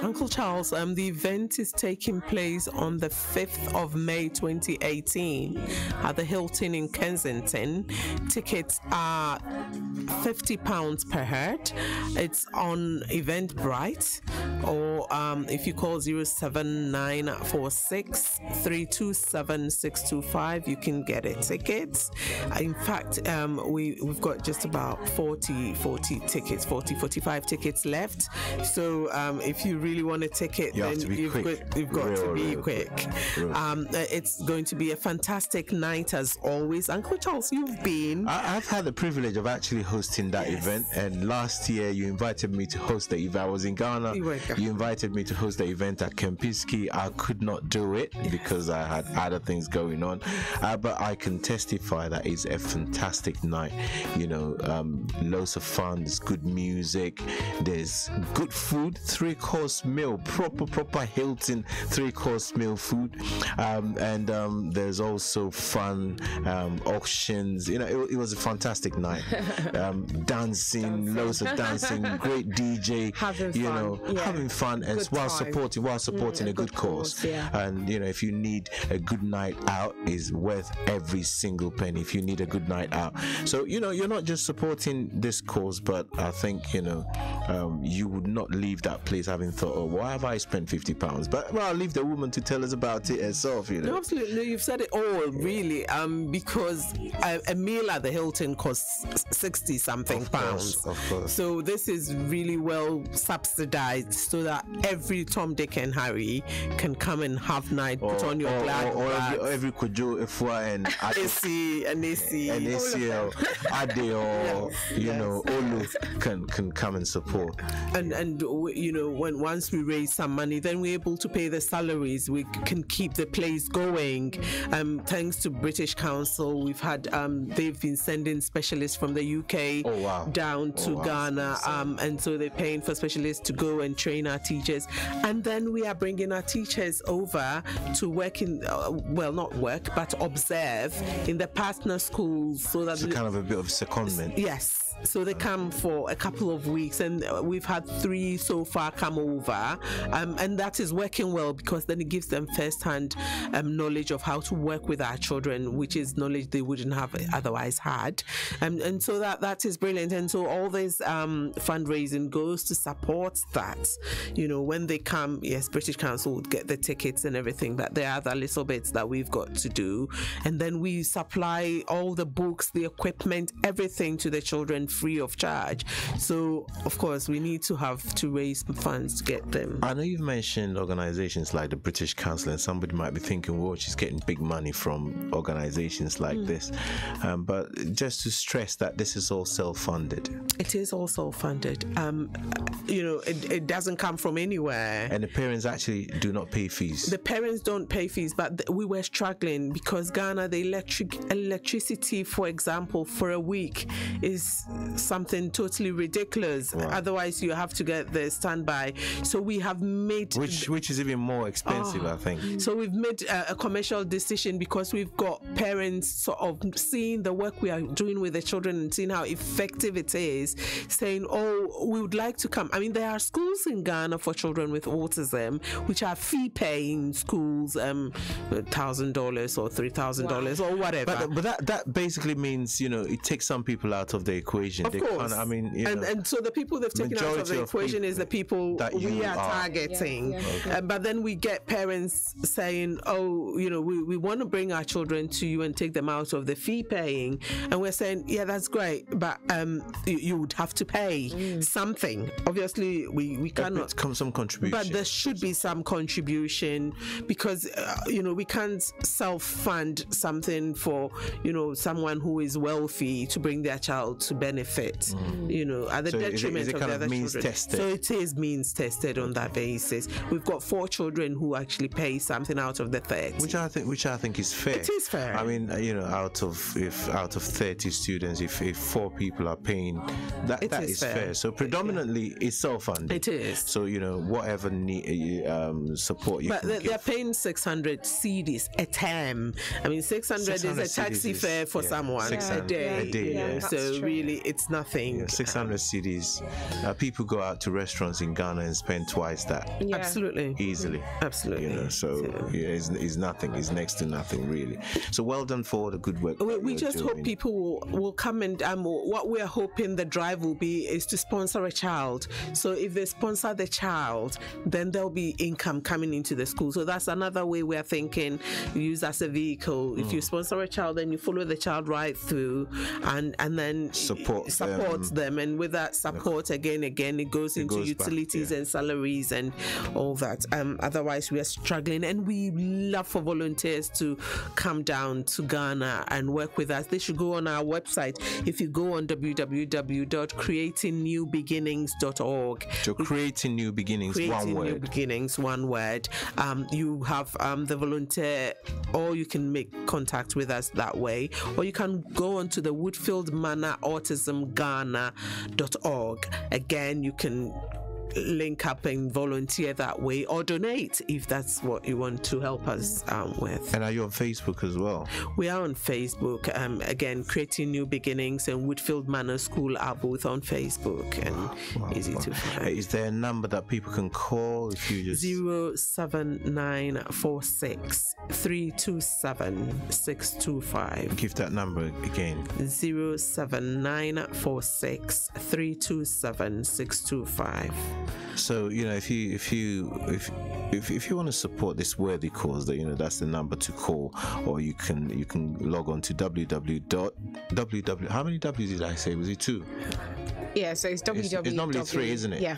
Uncle Charles, the event is taking place on the 5th of May 2018 at the Hilton in Kensington. Tickets are £50 per head. It's on Eventbrite, or if you call 07946 327 625, you can get a ticket. In fact, we've got just about 45 tickets left. So if you really want a ticket, then you've got to be quick. It's going to be a fantastic night as always. Uncle Charles, you've been. I've had the privilege of actually hosting that event, and last year you invited me to host the event. I was in Ghana. You invited me to host the event at Kempinski. I could not do it because I had other things going on, but I can testify that it's a fantastic night. You know, loads of fun, there's good music, there's good food, 3-course meal, proper Hilton 3-course meal food, and there's also fun auctions. You know, it was a fantastic night. Dancing, loads of dancing, great DJ, having fun, and while supporting a good cause. And you know, if you need a good night out, is worth every single penny. If you need a good night out, so you know, you're not just supporting this cause, but I think, you know, you would not leave that place having thought, oh, why have I spent £50? But well, I'll leave the woman to tell us about it herself. You know, no, absolutely, you've said it all, really. Because a meal at the Hilton costs £60 something pounds. Of course. So this is really well subsidized so that every Tom, Dick and Harry can come and have night, put on your glad rags. Or every Kojo, Efua and AC, ACL, Ade, or Olu can come and support. And once we raise some money, then we're able to pay the salaries. We can keep the place going. Thanks to British Council, we've had they've been sending specialists from the UK down to Ghana, and so they're paying for specialists to go and train our teachers, and then we are bringing our teachers over to work in not work but observe in the partner schools, so that it's kind of a bit of secondment. Yes. So they come for a couple of weeks, and we've had 3 so far come over, and that is working well, because then it gives them first-hand knowledge of how to work with our children, which is knowledge they wouldn't have otherwise had, and so that is brilliant. And so all this fundraising goes to support that. When they come, yes, British Council would get the tickets and everything, but there are other little bits that we've got to do, and then we supply all the books, the equipment, everything to the children free of charge. So of course we need to raise funds to get them. I know you've mentioned organizations like the British Council, and somebody might be thinking, well, she's getting big money from organizations like this, but just to stress that this is all self-funded. It is all self-funded. It doesn't come from anywhere, and the parents actually do not pay fees. The parents don't pay fees, but we were struggling because Ghana, the electricity, for example, for a week is something totally ridiculous. Otherwise you have to get the standby. So we have made which is even more expensive, I think. So we've made a commercial decision, because we've got parents sort of seeing the work we are doing with the children and seeing how effective it is, saying, we would like to come. I mean, there are schools in Ghana for children with autism which are fee-paying schools, $1,000 or $3,000 or whatever. But that basically means it takes some people out of the equation. Of course. And so the people they've taken out of the equation is the people that we are targeting. But then we get parents saying, we want to bring our children to you and take them out of the fee paying, and we're saying, yeah, that's great, but you would have to pay something. Obviously we cannot some contribution, but there should be some contribution, because we can't self-fund something for someone who is wealthy to bring their child to benefit, at the detriment of the other children. Tested? So it is means tested on that basis. We've got 4 children who actually pay something out of the 30, which I think is fair. It is fair. I mean, out of 30 students, if 4 people are paying, that is fair. So predominantly it's self-funded. It is. So whatever support you. But they're paying 600 cedis a term. I mean, 600 is a taxi fare for someone a day. So really, it's nothing. 600 cedis. People go out to restaurants in Ghana and spend twice that. Absolutely. Easily. Absolutely. It's nothing. It's next to nothing, really. So well done for all the good work. We just hope people will come, and what we're hoping the drive will be is to sponsor a child. So if they sponsor the child, then there'll be income coming into the school. So that's another way we're thinking, use as a vehicle. If you sponsor a child, then you follow the child right through, and then support them. And with that support, again, it goes into utilities and salaries and all that. Otherwise, we are struggling, and we love for volunteers to come down to Ghana and work with us. They should go on our website. If you go on www.creatingnewbeginnings.org. So Creating New Beginnings, one word. New Beginnings, one word. You have the volunteer, or you can make contact with us that way, or you can go on to the Woodfield Manor Autism Ghana.org. Again, you can link up and volunteer that way, or donate if that's what you want to help us with. And are you on Facebook as well? We are on Facebook. Again, Creating New Beginnings and Woodfield Manor School are both on Facebook, and easy to find. Is there a number that people can call if you just 07946 327 625? Give that number again. 07946 327 625. So if you want to support this worthy cause, that's the number to call, or you can log on to www. How many W's did I say? Was it 2? Yeah, so it's www. It's normally 3, isn't it? Yeah.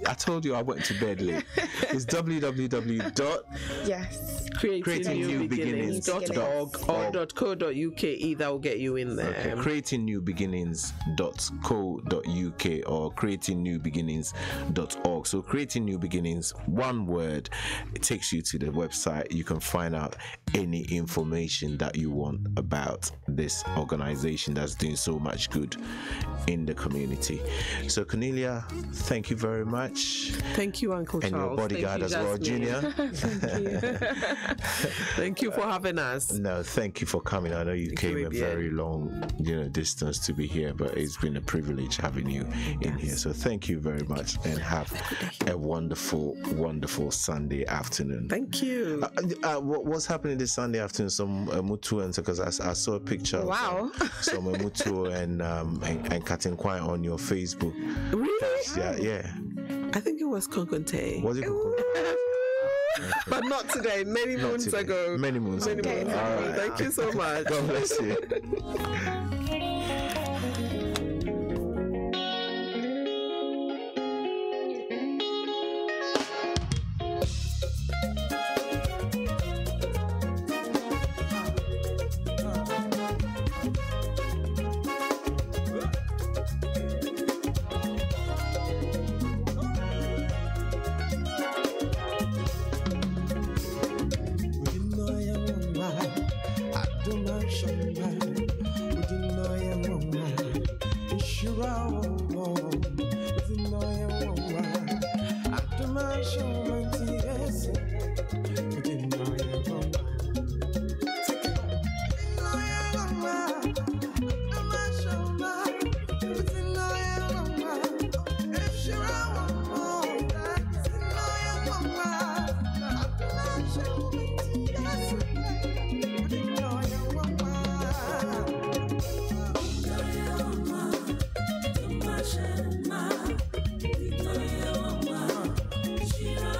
I told you I went to bed late. It's www. Yes. creatingnewbeginnings.org or .co.uk. Either will get you in there. Okay. creatingnewbeginnings.co.uk or creatingnewbeginnings.org. So Creating New Beginnings, one word. It takes you to the website. You can find out any information that you want about this organization that's doing so much good in the community. So Cornelia, thank you very much. Thank you, Uncle Charles. And your bodyguard as well, Junior. Thank you. Thank you for having us. No, thank you for coming. I know you came a very long, distance to be here, but it's been a privilege having you in here. So thank you very much, and have a wonderful, wonderful Sunday afternoon. Thank you. What's happening this Sunday afternoon? Some Mutu, and because I saw a picture. Wow. Of some Mutu and Katin Kwai on your Facebook. Really? Yeah. I think it was Konkonte. Was it Konkonte? But not today. Many moons ago. Many moons ago. All right. Thank you so much. God bless you. Shira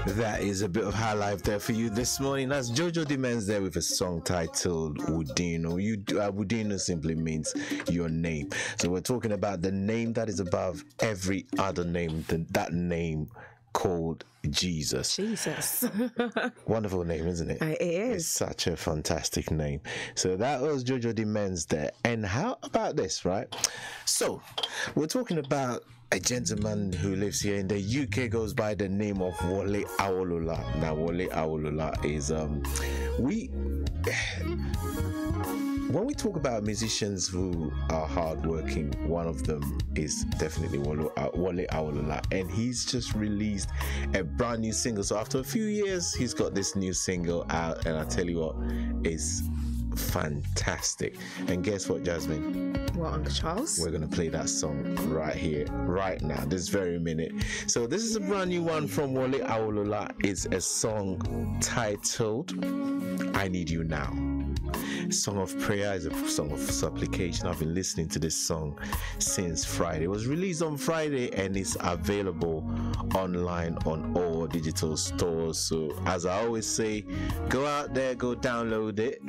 That is a bit of high life there for you this morning. That's Jojo Demens there with a song titled Udino. Udino simply means your name. So we're talking about the name that is above every other name, that name called Jesus. Wonderful name, isn't it? It is. It's such a fantastic name. So that was Jojo Demens there. And how about this, right? So we're talking about a gentleman who lives here in the UK, goes by the name of Wole Awolola. Now, Wole Awolola is when we talk about musicians who are hardworking, one of them is definitely Wole Awolola, and he's just released a brand new single. So after a few years, he's got this new single out, and I tell you what, it's fantastic. And guess what, Jasmine? What, Uncle Charles? We're gonna play that song right here, right now, this very minute. So this is a brand new one from Wole Awolola. It's a song titled I Need You Now. Song of prayer, is a song of supplication. I've been listening to this song since Friday. It was released on Friday and it's available online on all digital stores. So as I always say, go out there, go download it.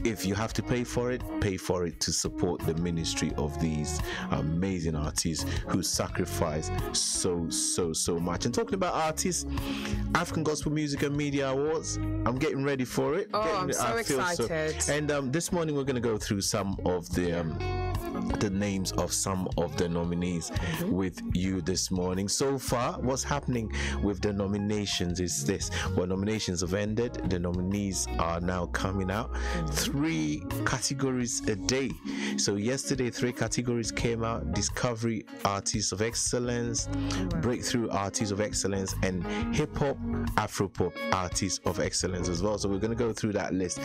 If you have to pay for it to support the ministry of these amazing artists who sacrifice so much. And talking about artists, African Gospel Music and Media Awards, I'm getting ready for it. I'm so excited. And this morning we're going to go through some of the names of some of the nominees with you this morning. So far, what's happening with the nominations is this. Well, nominations have ended. The nominees are now coming out. 3 categories a day. So yesterday, 3 categories came out: Discovery Artist of Excellence, Breakthrough Artist of Excellence, and Hip Hop Afropop Artist of Excellence as well. So we're going to go through that list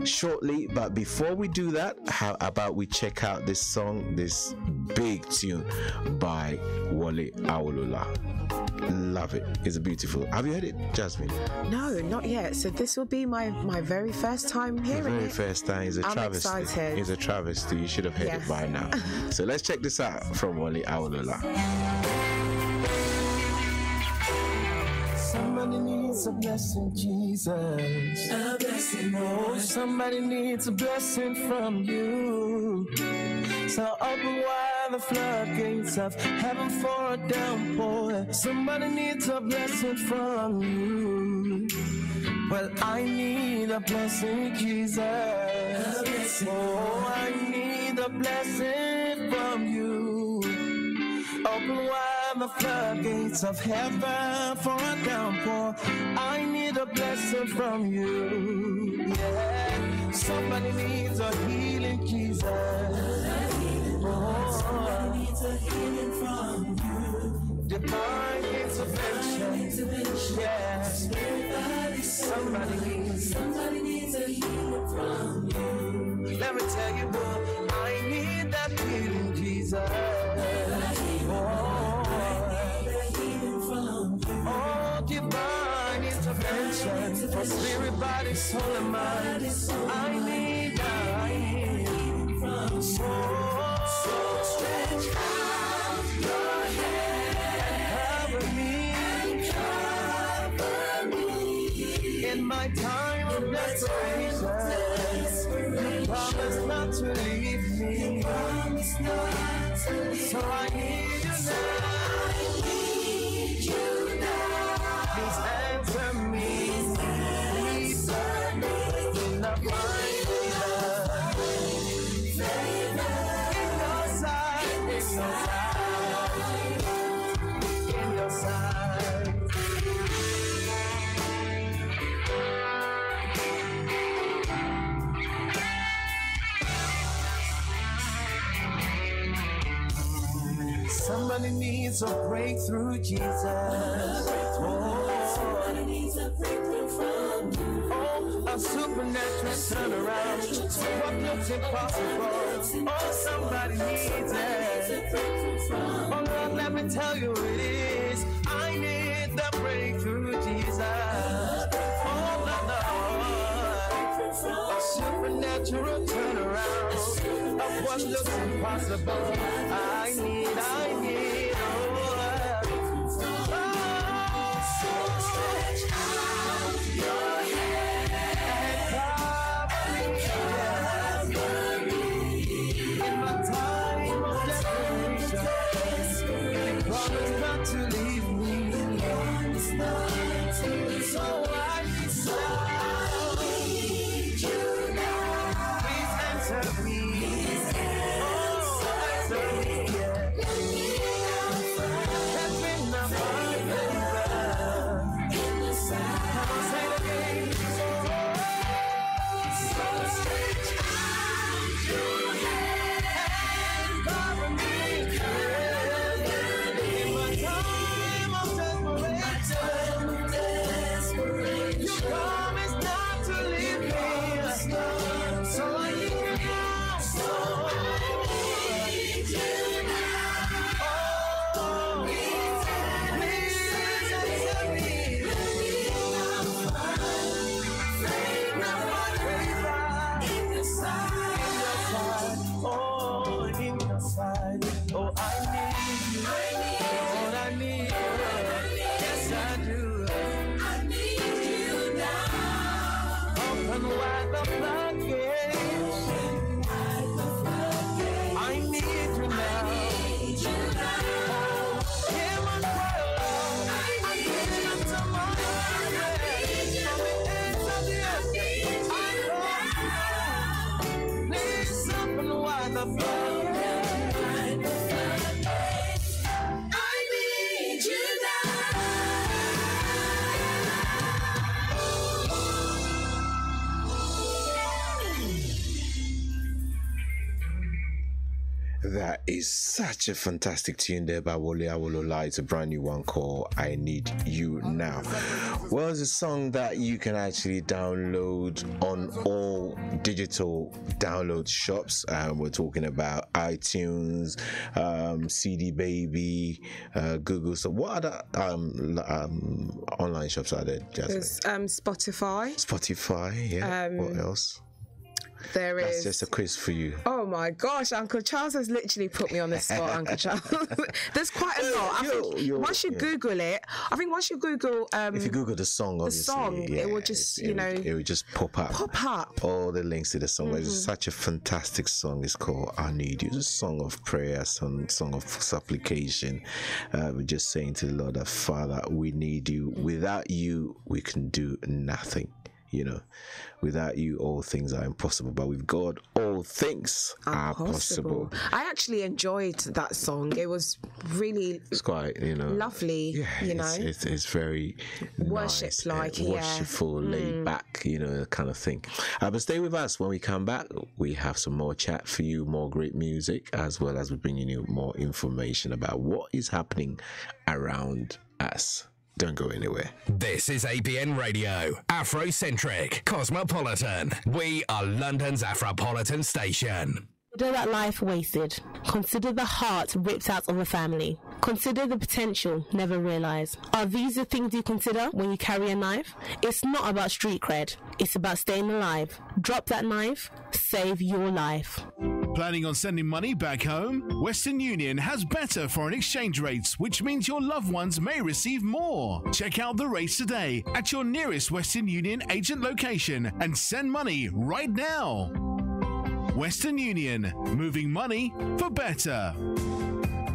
shortly. But before we do that, how about we check out this song, this big tune by Wole Awolola. Love it. It's beautiful. Have you heard it, Jasmine? No, not yet. So this will be my very first time hearing it. The very first time. Is a travesty. I'm excited. It's a travesty. You should have heard it by now. So let's check this out from Wole Awolola. Somebody needs a blessing, Jesus. A blessing, oh, somebody needs a blessing from you. So open wide the floodgates of heaven for a downpour. Somebody needs a blessing from you. Well, I need a blessing, Jesus. A blessing. Oh, I need a blessing from you. Open wide the floodgates of heaven for a downpour. I need a blessing from you. Yeah. Somebody needs a healing, Jesus. Oh, somebody needs a healing from you. Divine intervention. Yeah. Somebody needs a healing from you. Let me tell you what, I need that healing, Jesus. Oh, divine intervention for spirit, body, soul, and mind. I need. So stretch out your hand and cover me in my time of desperation. You promise not to leave me. So I need you now. Please answer me. Please in the blind in your side, in your side. Somebody needs a breakthrough, Jesus. Somebody needs a breakthrough from you. Oh, a supernatural turnaround. What looks impossible. Oh, somebody needs it. Oh, Lord, let me tell you it is. I need the breakthrough, Jesus. Oh, Lord, a supernatural turnaround of what looks impossible. I need, oh. not to leave me. So I need you now. Please answer me. That is such a fantastic tune there by Wole Awolola. It's a brand new one called I Need You Now. Well, it's a song that you can actually download on all digital download shops. We're talking about iTunes, CD Baby, Google. So what other online shops are there, Jasmine? There's Spotify. Spotify, yeah. What else? That's just a quiz for you. Oh my gosh, Uncle Charles has literally put me on the spot, Uncle Charles. There's quite a lot. I think once you Google it, if you Google if you Google the song, obviously, it will just it will just pop up all the links to the song. It's such a fantastic song. It's called I Need You. It's a song of prayer, song of supplication. We're just saying to the Lord that, Father, we need you. Without you, we can do nothing. You know, without you, all things are impossible. But with God, all things are possible. I actually enjoyed that song. It was really, it's quite, lovely. Yeah, it's very worship-like, nice, worshipful, laid back, kind of thing. But stay with us. When we come back, we have some more chat for you, more great music, as well as we're bringing you more information about what is happening around us. Don't go anywhere. This is ABN Radio, Afrocentric, Cosmopolitan. We are London's Afropolitan station. Consider that life wasted. Consider the heart ripped out of a family. Consider the potential never realized. Are these the things you consider when you carry a knife? It's not about street cred. It's about staying alive. Drop that knife. Save your life. Planning on sending money back home? Western Union has better foreign exchange rates, which means your loved ones may receive more. Check out the rates today at your nearest Western Union agent location and send money right now. Western Union, moving money for better.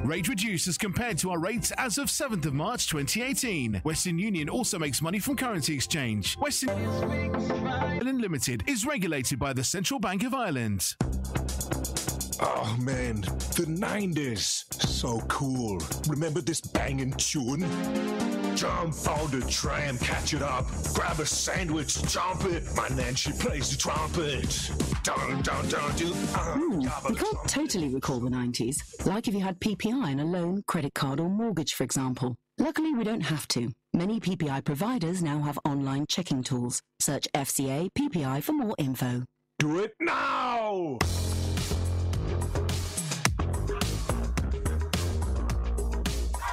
Rate reduced as compared to our rates as of 7th of March 2018. Western Union also makes money from currency exchange. Western Union Limited is regulated by the Central Bank of Ireland. Oh man, the 90s. So cool. Remember this banging tune? Jump on the tram, catch it up. Grab a sandwich, jump it. My Nancy plays the trumpet. Dun, dun, dun, dun. We can't totally recall the 90s, like if you had PPI on a loan, credit card or mortgage, for example. Luckily, we don't have to. Many PPI providers now have online checking tools. Search FCA PPI for more info. Do it now!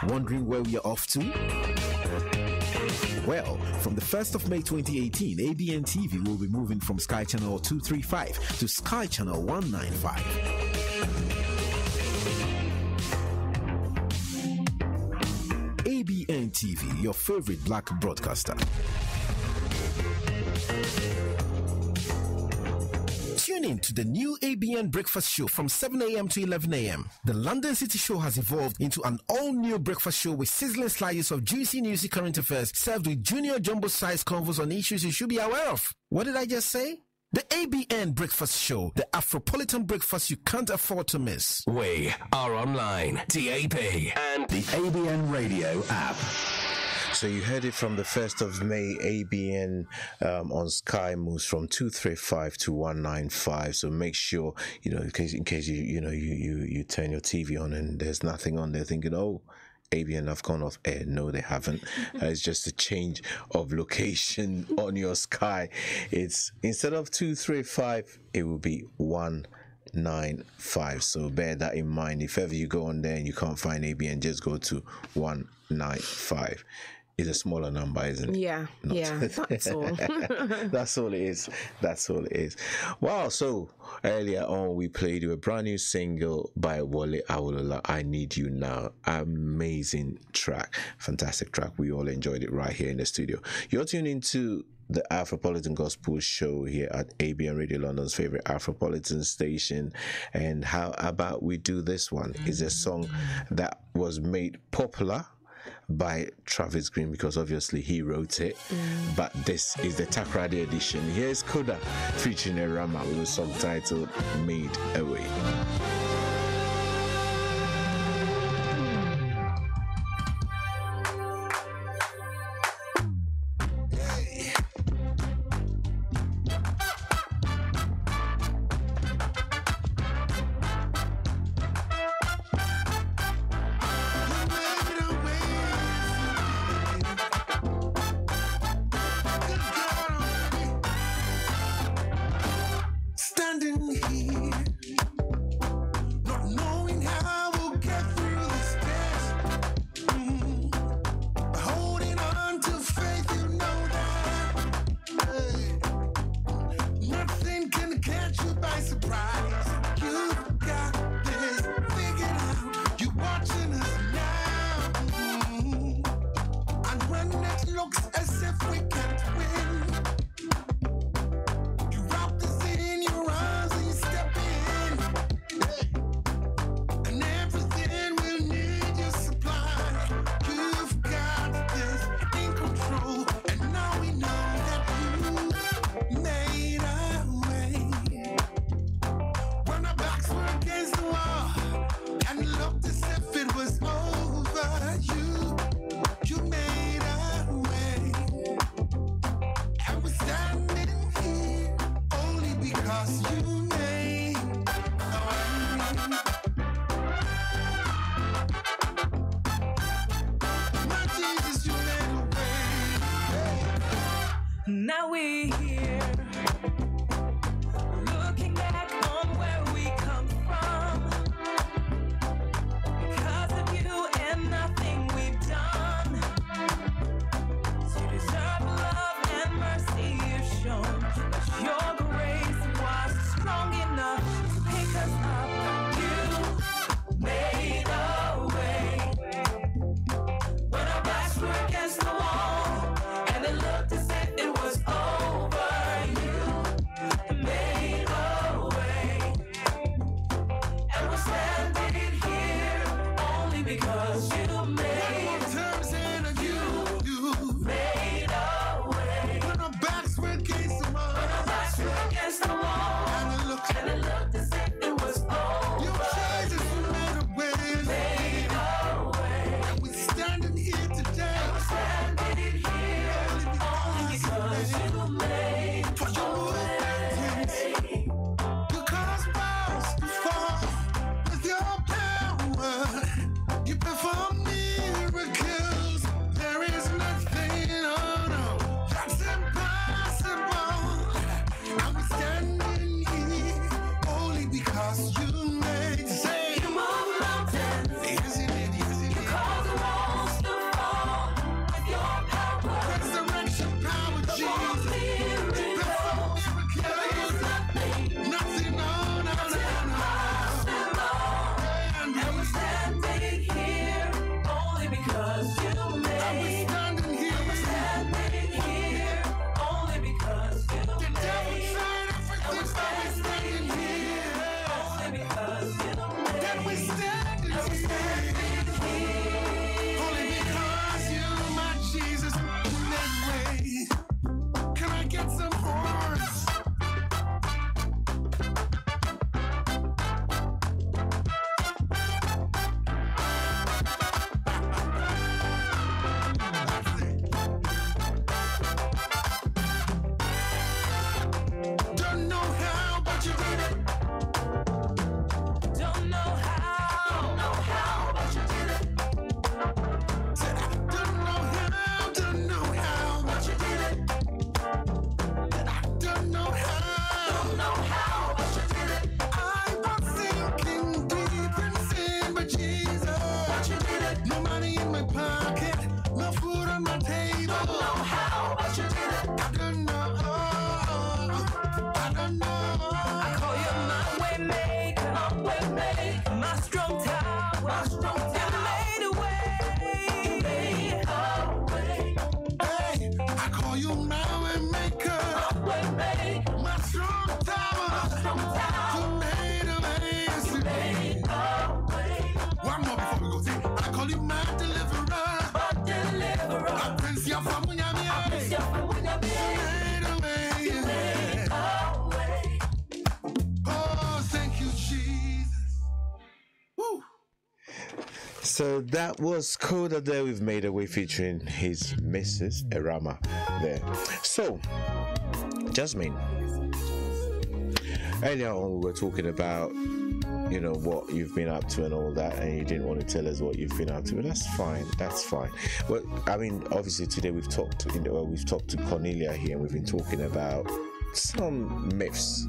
Wondering where we are off to? Well, from the 1st of May 2018, ABN TV will be moving from Sky Channel 235 to Sky Channel 195. ABN TV, your favorite black broadcaster. Tune in to the new ABN Breakfast Show from 7 a.m. to 11 a.m. The London City Show has evolved into an all-new breakfast show with sizzling slices of juicy newsy current affairs served with junior jumbo-sized convos on issues you should be aware of. What did I just say? The ABN Breakfast Show, the Afropolitan breakfast you can't afford to miss. We are online, DAB, and the ABN Radio app. So you heard it from the 1st of May, ABN on Sky moves from 235 to 195. So make sure, in case you turn your TV on and there's nothing on there thinking, oh, ABN have gone off air. No, they haven't. It's just a change of location on your Sky. It's instead of 235, it will be 195. So bear that in mind. If ever you go on there and you can't find ABN, just go to 195. It's a smaller number, isn't it? Yeah, that's all. That's all it is. That's all it is. Wow, so earlier on we played you a brand new single by Wale Awolola, I Need You Now. Amazing track. Fantastic track. We all enjoyed it right here in the studio. You're tuned into the Afropolitan Gospel Show here at ABN Radio London's favorite Afropolitan station. And how about we do this one? It's a song that was made popular by Travis Green because obviously he wrote it, but this is the Takrady edition. Here's Koda featuring Rama with a song titled Made Away. Now we're here, looking back on where we come from. Because of you and nothing we've done, you deserve love and mercy you've shown. But your grace was strong enough to pick us up. You made a way when our backs were against the wall, and it looked as if it was over. Oh, thank you, Jesus. Woo. So that was Coda there with Made Away featuring his Mrs. Erama there. So, Jasmine, earlier on we were talking about, you know, what you've been up to and all that, and you didn't want to tell us what you've been up to, but that's fine. Well, I mean, obviously today we've talked to Cornelia here, and we've been talking about some myths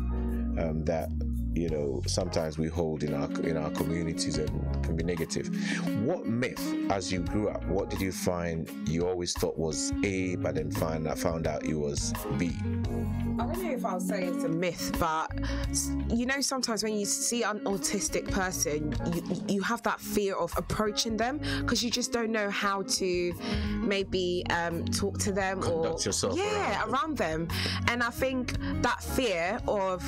that, you know, sometimes we hold in our communities and can be negative. What myth, as you grew up, what did you find you always thought was A, but then found out it was B? I don't know if I'll say it's a myth, but you know, sometimes when you see an autistic person, you have that fear of approaching them because you just don't know how to maybe talk to them Conduct yourself around them. And I think that fear of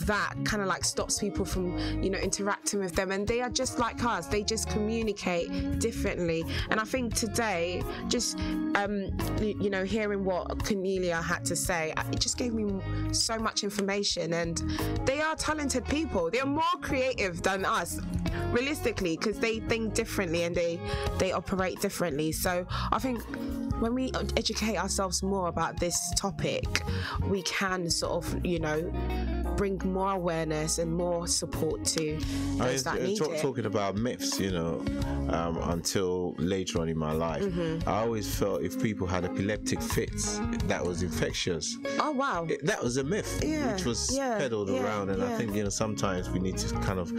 that kind of like stops people from, you know, interacting with them, and they are just like us. They just communicate differently. And I think today, just you know, hearing what Cornelia had to say, it just gave me so much information. And they are talented people. They are more creative than us, realistically, because they think differently and they operate differently. So I think when we educate ourselves more about this topic, we can sort of, you know, bring more awareness and more support to those that need it. Talking about myths, you know, until later on in my life, I always felt if people had epileptic fits, that was infectious. Oh wow, that was a myth, which was peddled around, and I think, you know, sometimes we need to kind of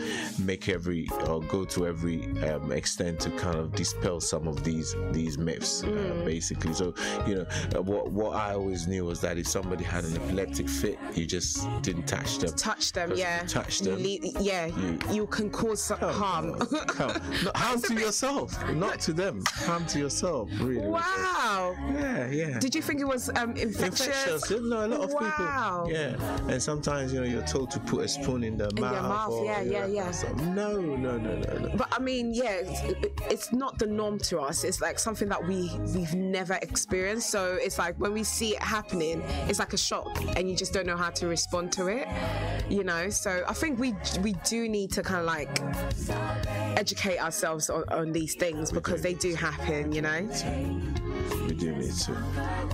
go to every extent to kind of dispel some of these myths, basically. So, you know, what I always knew was that if somebody had an epileptic fit, you just didn't touch them. You can cause some harm. Harm to yourself, not to them. Harm to yourself, really. Wow. Yeah. Did you think it was infectious? No, a lot of people. Yeah. And sometimes, you know, you're told to put a spoon in the mouth. No. But I mean, it's not the norm to us. It's like something that we've never experienced. So it's like when we see it happening, it's like a shock, and you just don't know how to respond to it. You know, so I think we do need to kind of like educate ourselves on these things, because they do happen, you know. We do need to.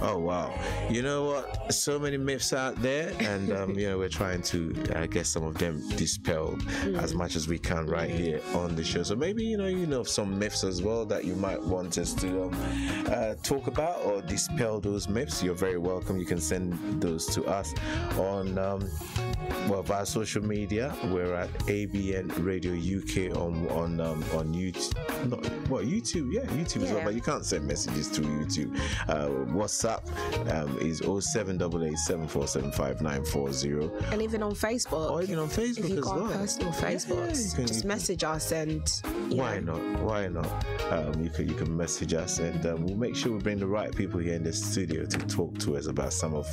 Oh wow, you know what? So many myths out there, and you know, we're trying to get some of them dispelled as much as we can right here on the show. So maybe you know some myths as well that you might want us to talk about or dispel those myths. You're very welcome. You can send those to us on via social media. We're at ABN Radio UK on YouTube. YouTube? Yeah, YouTube as well. But you can't send messages through YouTube. WhatsApp is 07887475940. And even on Facebook. Or even on Facebook if you've as got well. Personal Facebooks, just message us and. Why not? You can message us, and we'll make sure we bring the right people here in the studio to talk to us about some of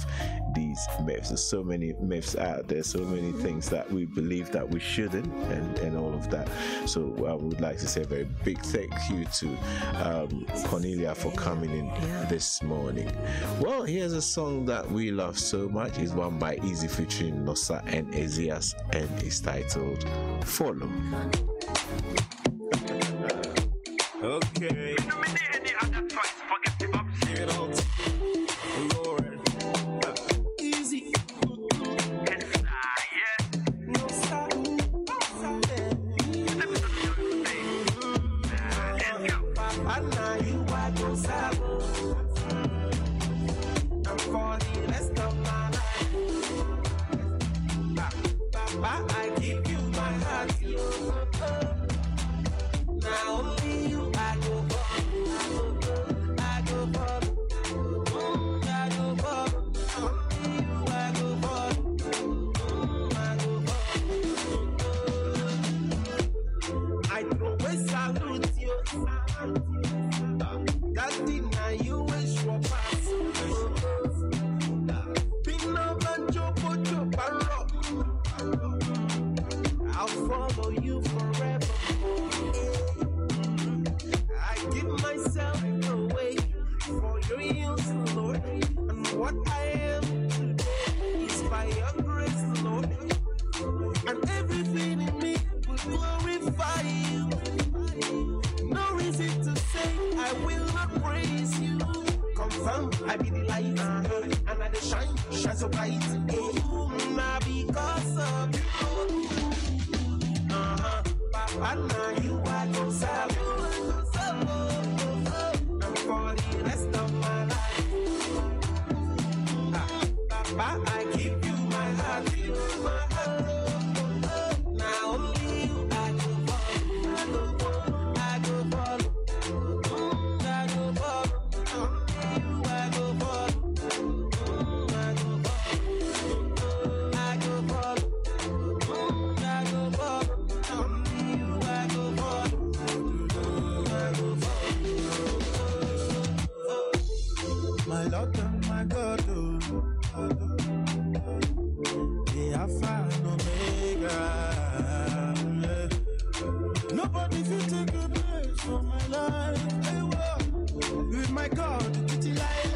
these myths. There's so many myths out there, so many things that we believe that we shouldn't, and all of that. So I would like to say a very big thank you to Cornelia for coming in this morning. Well, here's a song that we love so much. It's one by Easy featuring Nosa and Ezias, and it's titled Follow. Okay. Easy. I'm falling, let's go, my life. I give you my heart. Now only you I go for. I go for. I go for. Only you I go for. I go for. I always salute you. That thing now you wish for pass. Confirm, I be the light, and I the shine so bright. Now because of you, Papa, now you are no serve. And for the rest of my life, Papa, I give you my heart, Now only you I go follow, I go follow. My Lord and my God, the Alpha and Omega. Nobody will take a place for my life. With my God, titty lie.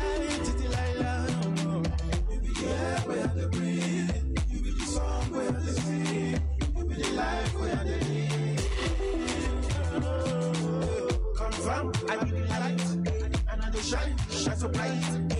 You be the air where they breathe. You be the song where they sing. You be the life where they live. Confirm, I be the light, and I do shine so bright.